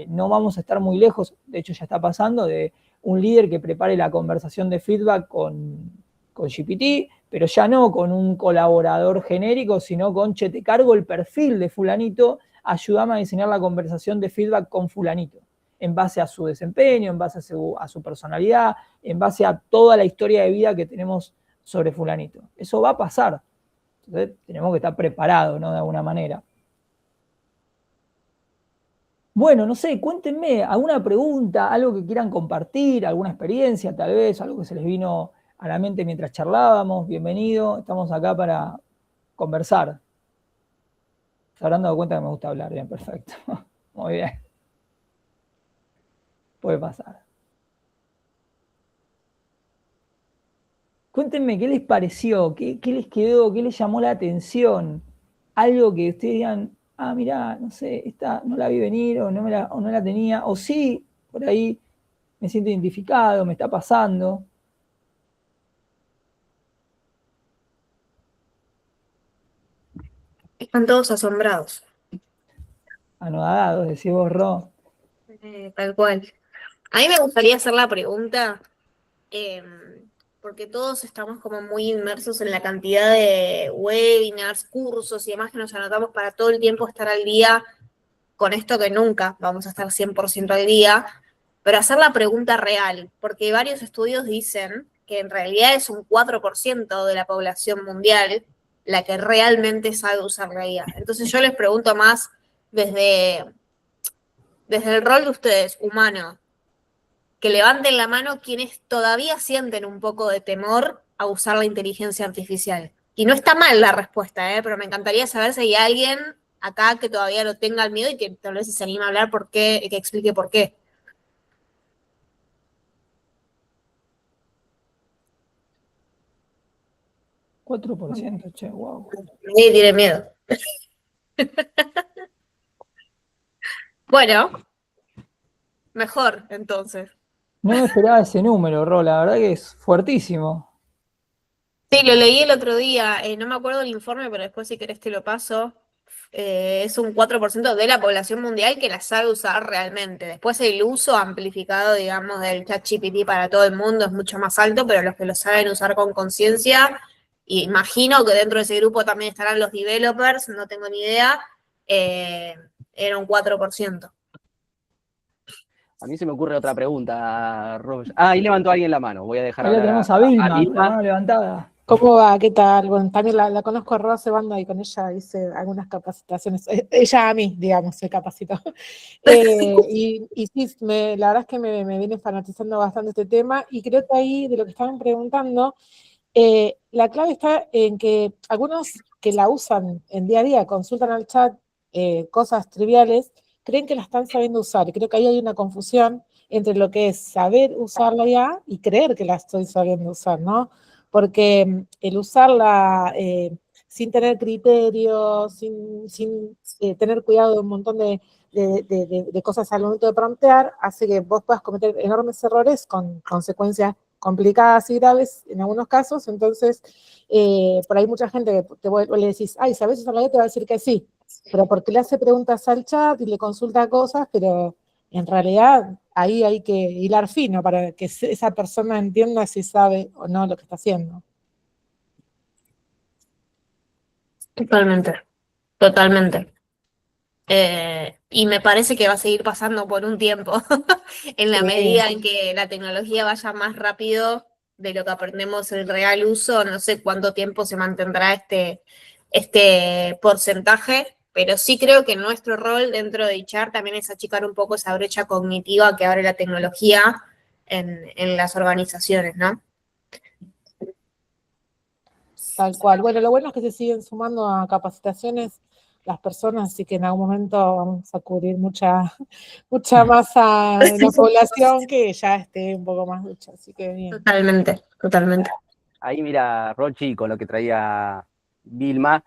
no vamos a estar muy lejos, de hecho ya está pasando, de un líder que prepare la conversación de feedback con GPT, pero ya no con un colaborador genérico, sino con, che, te cargo el perfil de fulanito, ayúdame a diseñar la conversación de feedback con fulanito, en base a su desempeño, en base a su personalidad, en base a toda la historia de vida que tenemos sobre fulanito. Eso va a pasar. Entonces tenemos que estar preparados, ¿no? De alguna manera. Bueno, no sé, cuéntenme alguna pregunta, algo que quieran compartir, alguna experiencia tal vez, algo que se les vino a la mente mientras charlábamos. Bienvenido, estamos acá para conversar. Se habrán dado cuenta que me gusta hablar, bien, perfecto. Muy bien. Puede pasar. Cuéntenme qué les pareció, qué les quedó, qué les llamó la atención. Algo que ustedes digan, ah, mirá, no sé, esta no la vi venir o no la tenía, o sí, por ahí me siento identificado, me está pasando. Están todos asombrados. Anodados, decís vos, Ro. Tal cual. A mí me gustaría hacer la pregunta, porque todos estamos como muy inmersos en la cantidad de webinars, cursos y demás que nos anotamos para todo el tiempo estar al día con esto que nunca vamos a estar 100% al día, pero hacer la pregunta real, porque varios estudios dicen que en realidad es un 4% de la población mundial la que realmente sabe usar la IA. Entonces yo les pregunto más desde el rol de ustedes, humano, que levanten la mano quienes todavía sienten un poco de temor a usar la inteligencia artificial. Y no está mal la respuesta, pero me encantaría saber si hay alguien acá que todavía lo tenga el miedo y que tal vez se anime a hablar por qué, que explique por qué. 4%, che, wow. Nadie tiene miedo. Bueno, mejor entonces. No me esperaba ese número, Ro, la verdad que es fuertísimo. Sí, lo leí el otro día, no me acuerdo el informe, pero después si querés te lo paso. Es un 4% de la población mundial que la sabe usar realmente. Después el uso amplificado, digamos, del ChatGPT para todo el mundo es mucho más alto, pero los que lo saben usar con conciencia, imagino que dentro de ese grupo también estarán los developers, no tengo ni idea, era un 4%. A mí se me ocurre otra pregunta, Rob. Ah, ahí levantó alguien la mano. Voy a dejar Ahí la hablar tenemos a Vilma, Vilma. la mano levantada. ¿Cómo va? ¿Qué tal? Bueno, también la conozco a Rosa Banda y con ella hice algunas capacitaciones. Ella a mí, digamos, se capacitó. Y sí, la verdad es que me viene fanatizando bastante este tema y creo que ahí, de lo que estaban preguntando, la clave está en que algunos que la usan en día a día, consultan al chat cosas triviales, creen que la están sabiendo usar. Y creo que ahí hay una confusión entre lo que es saber usarla ya y creer que la estoy sabiendo usar, ¿no? Porque el usarla sin tener criterio, sin tener cuidado de un montón de cosas al momento de promptear, hace que vos puedas cometer enormes errores con consecuencias complicadas y graves en algunos casos. Entonces, por ahí mucha gente que le decís, ay, ¿sabes usar la IA? Te va a decir que sí, pero porque le hace preguntas al chat y le consulta cosas, pero en realidad ahí hay que hilar fino para que esa persona entienda si sabe o no lo que está haciendo. Totalmente, totalmente. Y me parece que va a seguir pasando por un tiempo, en la Sí. medida en que la tecnología vaya más rápido de lo que aprendemos el real uso, no sé cuánto tiempo se mantendrá este porcentaje, pero sí creo que nuestro rol dentro de HR también es achicar un poco esa brecha cognitiva que abre la tecnología en las organizaciones, ¿no? Tal cual. Bueno, lo bueno es que se siguen sumando a capacitaciones las personas, así que en algún momento vamos a cubrir mucha masa de la población que ya esté un poco más ducha, así que bien. Totalmente, totalmente. Ahí mira, Rochi, con lo que traía Vilma,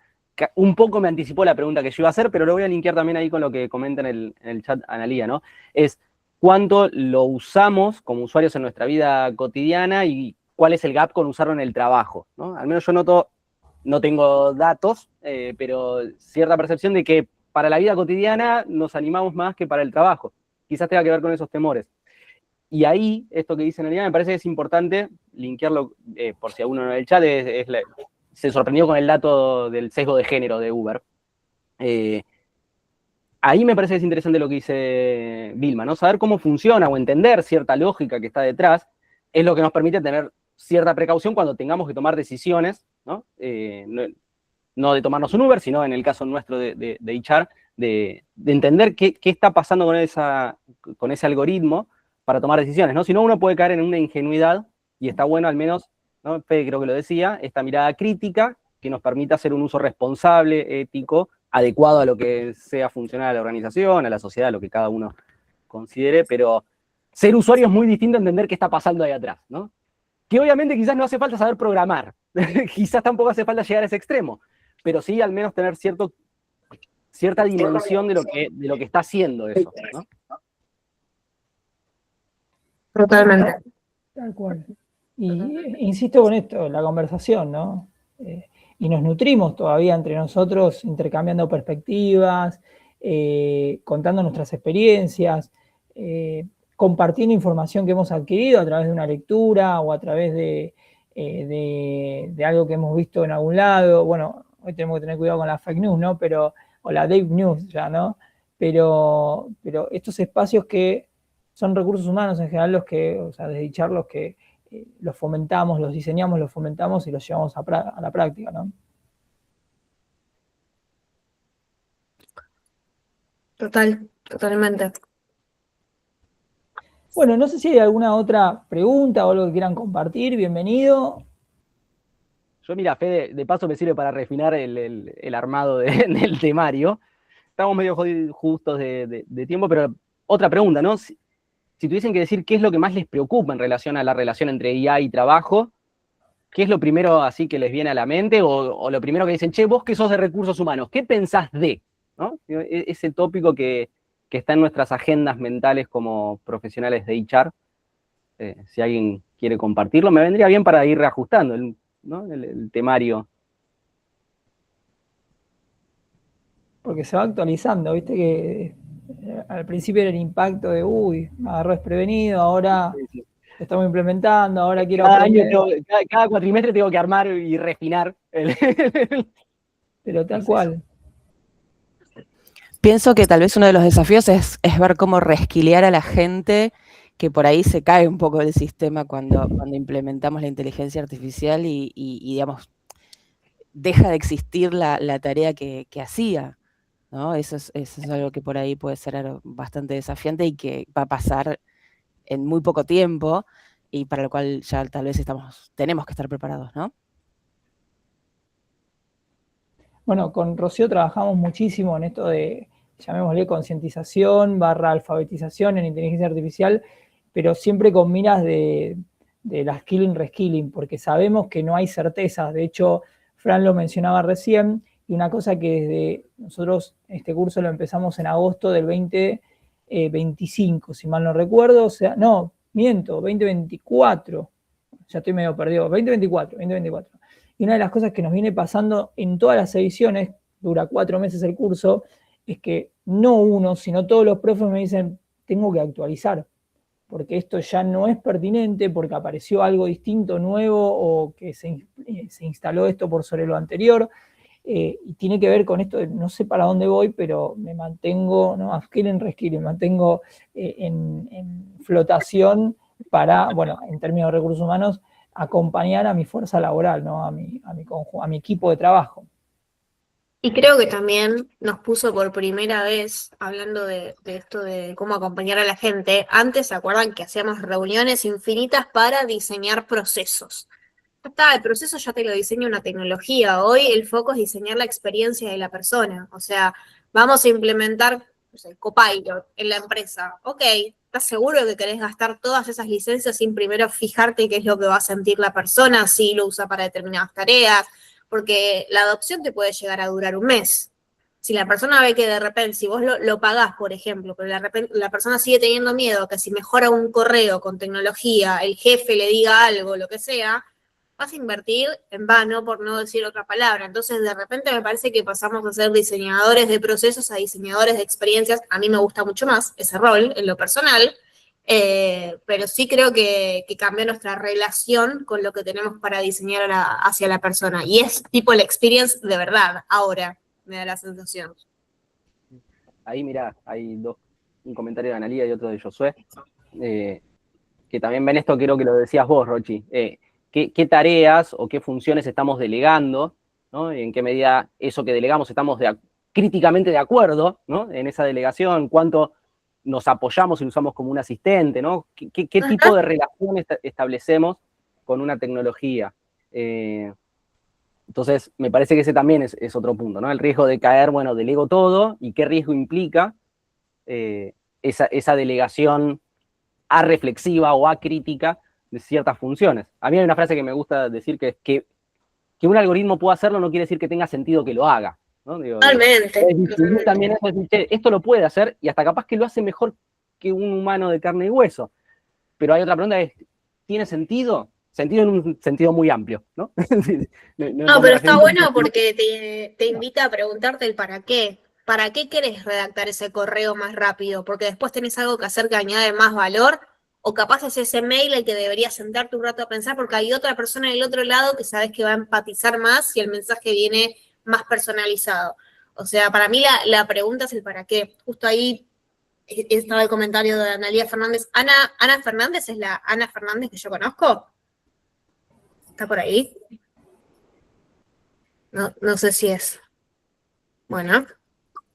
un poco me anticipó la pregunta que yo iba a hacer, pero lo voy a linkear también ahí con lo que comenta en el chat Analía, ¿no? Es cuánto lo usamos como usuarios en nuestra vida cotidiana y cuál es el gap con usarlo en el trabajo, ¿no? Al menos yo noto, no tengo datos, pero cierta percepción de que para la vida cotidiana nos animamos más que para el trabajo. Quizás tenga que ver con esos temores. Y ahí, esto que dice Analia, me parece que es importante linkearlo, por si alguno en el chat se sorprendió con el dato del sesgo de género de Uber. Ahí me parece que es interesante lo que dice Vilma, ¿no? Saber cómo funciona o entender cierta lógica que está detrás es lo que nos permite tener cierta precaución cuando tengamos que tomar decisiones, ¿no? No de tomarnos un Uber, sino en el caso nuestro de HR, de entender qué está pasando con ese algoritmo para tomar decisiones, ¿no? Si no, uno puede caer en una ingenuidad y está bueno al menos, ¿no? Fede creo que lo decía, esta mirada crítica que nos permita hacer un uso responsable, ético, adecuado a lo que sea funcional a la organización, a la sociedad, a lo que cada uno considere, pero ser usuario es muy distinto a entender qué está pasando ahí atrás, ¿no? Que obviamente quizás no hace falta saber programar, quizás tampoco hace falta llegar a ese extremo, pero sí al menos tener cierta dimensión de lo que está haciendo eso, ¿no? Totalmente. Tal cual. Y insisto con esto, la conversación, ¿no? Y nos nutrimos todavía entre nosotros, intercambiando perspectivas, contando nuestras experiencias, compartiendo información que hemos adquirido a través de una lectura o a través de algo que hemos visto en algún lado. Bueno, hoy tenemos que tener cuidado con la fake news, ¿no? O la Dave News ya, ¿no? Pero estos espacios que son recursos humanos en general los que, o sea, desde HR los que los fomentamos, los diseñamos, los fomentamos y los llevamos a la práctica, ¿no? Totalmente. Bueno, no sé si hay alguna otra pregunta o algo que quieran compartir, bienvenido. Yo, mira, Fede, de paso me sirve para refinar el armado del temario. Estamos medio justos de tiempo, pero otra pregunta, ¿no? Si tuviesen que decir qué es lo que más les preocupa en relación a la relación entre IA y trabajo, ¿qué es lo primero así que les viene a la mente? O lo primero que dicen, che, vos que sos de recursos humanos, ¿qué pensás de? ¿No? Ese tópico que está en nuestras agendas mentales como profesionales de HR. Si alguien quiere compartirlo, me vendría bien para ir reajustando el temario. Porque se va actualizando, viste que al principio era el impacto de, uy, me agarró desprevenido, ahora lo estamos implementando, ahora quiero aprender. Cada cuatrimestre tengo que armar y refinar. Pero tal cual. Pienso que tal vez uno de los desafíos es ver cómo resquilear a la gente, que por ahí se cae un poco el sistema cuando implementamos la inteligencia artificial y digamos, deja de existir la tarea que hacía, ¿no? Eso es algo que por ahí puede ser bastante desafiante y que va a pasar en muy poco tiempo y para lo cual ya tal vez tenemos que estar preparados, ¿no? Bueno, con Rocío trabajamos muchísimo en esto de, llamémosle concientización / alfabetización en inteligencia artificial, pero siempre con miras de la skilling, reskilling, porque sabemos que no hay certezas. De hecho, Fran lo mencionaba recién, y una cosa que desde nosotros este curso lo empezamos en agosto del 2025, si mal no recuerdo, o sea, no, miento, 2024, ya estoy medio perdido, 2024. Y una de las cosas que nos viene pasando en todas las ediciones, dura 4 meses el curso, es que no uno, sino todos los profes me dicen, tengo que actualizar, porque esto ya no es pertinente, porque apareció algo distinto, nuevo, o que se instaló esto por sobre lo anterior. y tiene que ver con esto, no sé para dónde voy, pero me mantengo, ¿no? Upskilling, reskilling, me mantengo en flotación para, bueno, en términos de recursos humanos, acompañar a mi fuerza laboral, ¿no? A mi equipo de trabajo. Y creo que también nos puso por primera vez, hablando de esto de cómo acompañar a la gente, antes se acuerdan que hacíamos reuniones infinitas para diseñar procesos. Ya está, el proceso ya te lo diseña una tecnología. Hoy el foco es diseñar la experiencia de la persona. O sea, vamos a implementar, no sé, Copilot en la empresa. Ok, ¿estás seguro que querés gastar todas esas licencias sin primero fijarte qué es lo que va a sentir la persona, si lo usa para determinadas tareas? Porque la adopción te puede llegar a durar un mes. Si la persona ve que de repente, si vos lo pagás, por ejemplo, pero la persona sigue teniendo miedo que si mejora un correo con tecnología, el jefe le diga algo, lo que sea, vas a invertir en vano, por no decir otra palabra. Entonces, de repente me parece que pasamos a ser diseñadores de procesos a diseñadores de experiencias. A mí me gusta mucho más ese rol en lo personal, pero sí creo que cambió nuestra relación con lo que tenemos para diseñar hacia la persona. Y es tipo la experience de verdad, ahora, me da la sensación. Ahí mirá, hay dos, un comentario de Analía y otro de Josué, que también ven esto, creo que lo decías vos, Rochi. ¿Qué tareas o qué funciones estamos delegando, ¿no? En qué medida eso que delegamos estamos críticamente de acuerdo, ¿no? En esa delegación, cuánto nos apoyamos y lo usamos como un asistente, ¿no? ¿Qué tipo de relación establecemos con una tecnología? Entonces, me parece que ese también es otro punto, ¿no? El riesgo de caer, bueno, delego todo, y qué riesgo implica esa delegación areflexiva o acrítica de ciertas funciones. A mí hay una frase que me gusta decir, que es que un algoritmo pueda hacerlo no quiere decir que tenga sentido que lo haga, ¿no? Digo, Totalmente. también es decir, esto lo puede hacer, y hasta capaz que lo hace mejor que un humano de carne y hueso. Pero hay otra pregunta, es, ¿tiene sentido? Sentido en un sentido muy amplio, ¿no? No, pero está bueno porque te invita a preguntarte el para qué. ¿Para qué querés redactar ese correo más rápido? Porque después tenés algo que hacer que añade más valor, o capaz es ese mail el que deberías sentarte un rato a pensar porque hay otra persona del otro lado que sabes que va a empatizar más si el mensaje viene más personalizado. O sea, para mí la pregunta es el para qué. Justo ahí estaba el comentario de Analía Fernández. ¿Ana Fernández es la Ana Fernández que yo conozco? ¿Está por ahí? No sé si es. Bueno.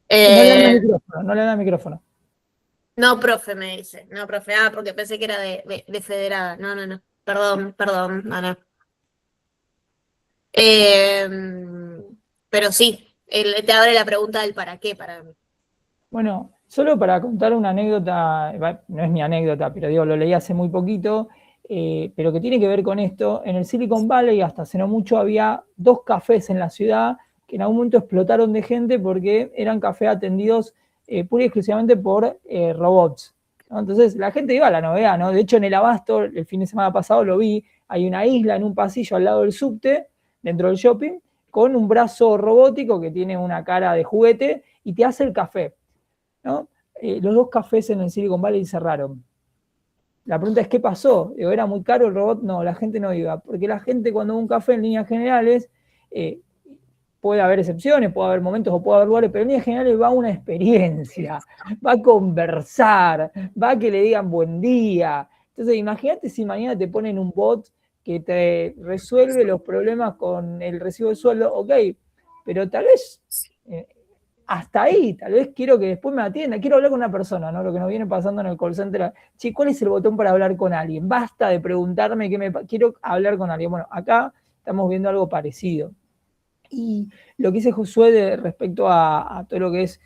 No le da micrófono. No, profe, me dice. No, profe. Ah, porque pensé que era de federada. No. Perdón, Ana. Pero sí, él te abre la pregunta del para qué para mí. Bueno, solo para contar una anécdota, no es mi anécdota, pero digo, lo leí hace muy poquito, pero que tiene que ver con esto. En el Silicon Valley, hasta hace no mucho, había 2 cafés en la ciudad que en algún momento explotaron de gente porque eran cafés atendidos pura y exclusivamente por robots, ¿no? Entonces la gente iba a la novedad, ¿no? De hecho, en el Abasto, el fin de semana pasado lo vi, hay una isla en un pasillo al lado del subte, dentro del shopping, con un brazo robótico que tiene una cara de juguete y te hace el café, ¿no? Los 2 cafés en el Silicon Valley cerraron. La pregunta es, ¿qué pasó? ¿Era muy caro el robot? No, la gente no iba, porque la gente cuando va a un café en líneas generales, puede haber excepciones, puede haber momentos o puede haber lugares, pero en líneas generales va a una experiencia, va a conversar, va a que le digan buen día. Entonces, imagínate si mañana te ponen un bot que te resuelve los problemas con el recibo de sueldo, ok, pero tal vez hasta ahí, tal vez quiero que después me atienda, quiero hablar con una persona, ¿no? Lo que nos viene pasando en el call center, che, ¿cuál es el botón para hablar con alguien? Basta de preguntarme quiero hablar con alguien. Bueno, acá estamos viendo algo parecido. Y lo que dice Josué respecto a todo lo que es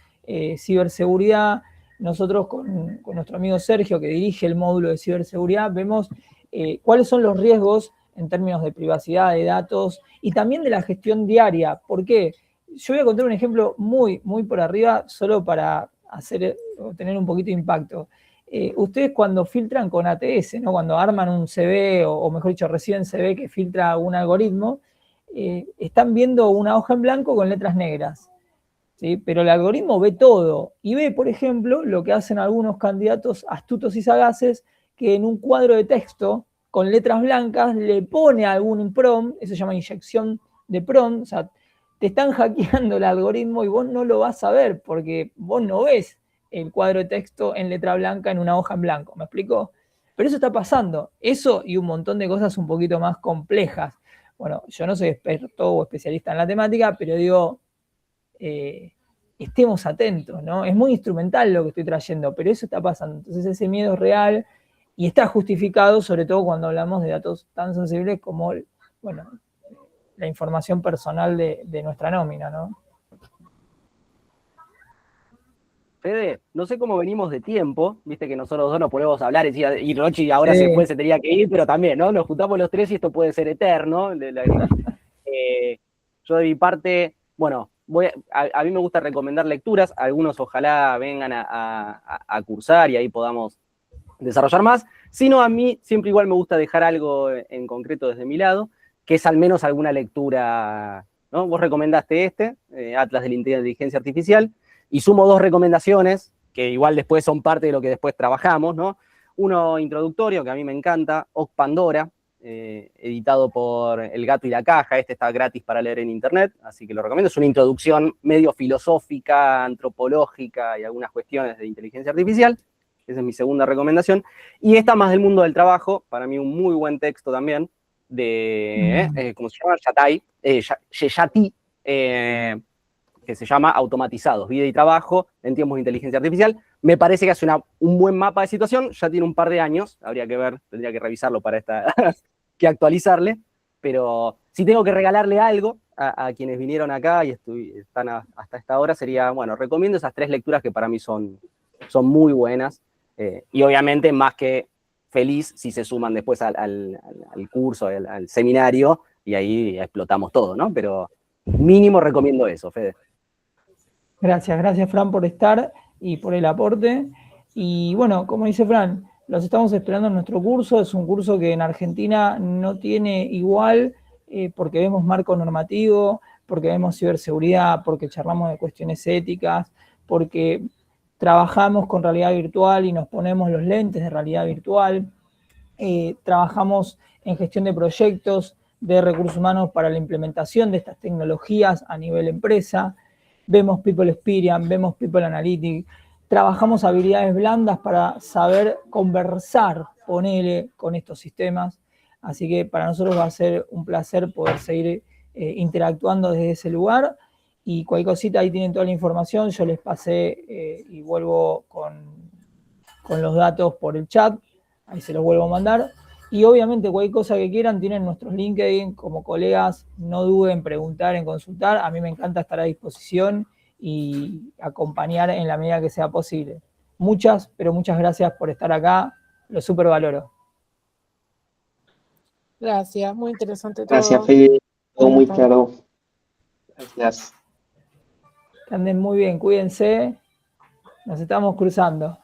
ciberseguridad, nosotros con nuestro amigo Sergio, que dirige el módulo de ciberseguridad, vemos cuáles son los riesgos en términos de privacidad de datos y también de la gestión diaria. ¿Por qué? Yo voy a contar un ejemplo muy, muy por arriba, solo para tener un poquito de impacto. Ustedes cuando filtran con ATS, ¿no? Cuando arman un CV, o mejor dicho, reciben CV que filtra un algoritmo, están viendo una hoja en blanco con letras negras, ¿sí? Pero el algoritmo ve todo y ve, por ejemplo, lo que hacen algunos candidatos astutos y sagaces, que en un cuadro de texto con letras blancas le pone algún prompt, eso se llama inyección de prompt, o sea, te están hackeando el algoritmo y vos no lo vas a ver porque vos no ves el cuadro de texto en letra blanca en una hoja en blanco, ¿me explico? Pero eso está pasando, eso y un montón de cosas un poquito más complejas. Bueno, yo no soy experto o especialista en la temática, pero digo, estemos atentos, ¿no? Es muy instrumental lo que estoy trayendo, pero eso está pasando. Entonces ese miedo es real y está justificado, sobre todo cuando hablamos de datos tan sensibles como, bueno, la información personal de nuestra nómina, ¿no? Fede, no sé cómo venimos de tiempo, viste que nosotros dos nos ponemos a hablar y Rochi ahora Sí. se tenía que ir, pero también, ¿no? Nos juntamos los tres y esto puede ser eterno. Yo de mi parte, bueno, a mí me gusta recomendar lecturas, algunos ojalá vengan a cursar y ahí podamos desarrollar más, sino a mí siempre igual me gusta dejar algo en concreto desde mi lado, que es al menos alguna lectura, ¿no? Vos recomendaste Atlas de la Inteligencia Artificial, y sumo 2 recomendaciones, que igual después son parte de lo que después trabajamos, ¿no? Uno introductorio, que a mí me encanta, Oc Pandora, editado por El Gato y la Caja. Este está gratis para leer en internet, así que lo recomiendo. Es una introducción medio filosófica, antropológica y algunas cuestiones de inteligencia artificial. Esa es mi segunda recomendación. Y esta más del mundo del trabajo, para mí un muy buen texto también, de, ¿cómo se llama? Yeyati, que se llama Automatizados, vida y trabajo en tiempos de inteligencia artificial. Me parece que hace un buen mapa de situación, ya tiene un par de años, habría que ver, tendría que revisarlo para que actualizarle, pero si tengo que regalarle algo a quienes vinieron acá y están hasta esta hora, sería, bueno, recomiendo esas 3 lecturas que para mí son muy buenas, y obviamente más que feliz si se suman después al curso, al seminario, y ahí explotamos todo, ¿no? Pero mínimo recomiendo eso, Fede. Gracias Fran por estar y por el aporte. Y bueno, como dice Fran, los estamos esperando en nuestro curso. Es un curso que en Argentina no tiene igual, porque vemos marco normativo, porque vemos ciberseguridad, porque charlamos de cuestiones éticas, porque trabajamos con realidad virtual y nos ponemos los lentes de realidad virtual. Trabajamos en gestión de proyectos de recursos humanos para la implementación de estas tecnologías a nivel empresa. Vemos People Experience, vemos People Analytics, trabajamos habilidades blandas para saber conversar, ponele, con estos sistemas. Así que para nosotros va a ser un placer poder seguir interactuando desde ese lugar. Y cualquier cosita, ahí tienen toda la información. Yo les pasé y vuelvo con los datos por el chat. Ahí se los vuelvo a mandar. Y obviamente cualquier cosa que quieran, tienen nuestros LinkedIn como colegas, no duden en preguntar, en consultar. A mí me encanta estar a disposición y acompañar en la medida que sea posible. Pero muchas gracias por estar acá, lo súper valoro. Gracias, muy interesante todo. Gracias, Fede, todo muy claro. Gracias. Que anden muy bien, cuídense, nos estamos cruzando.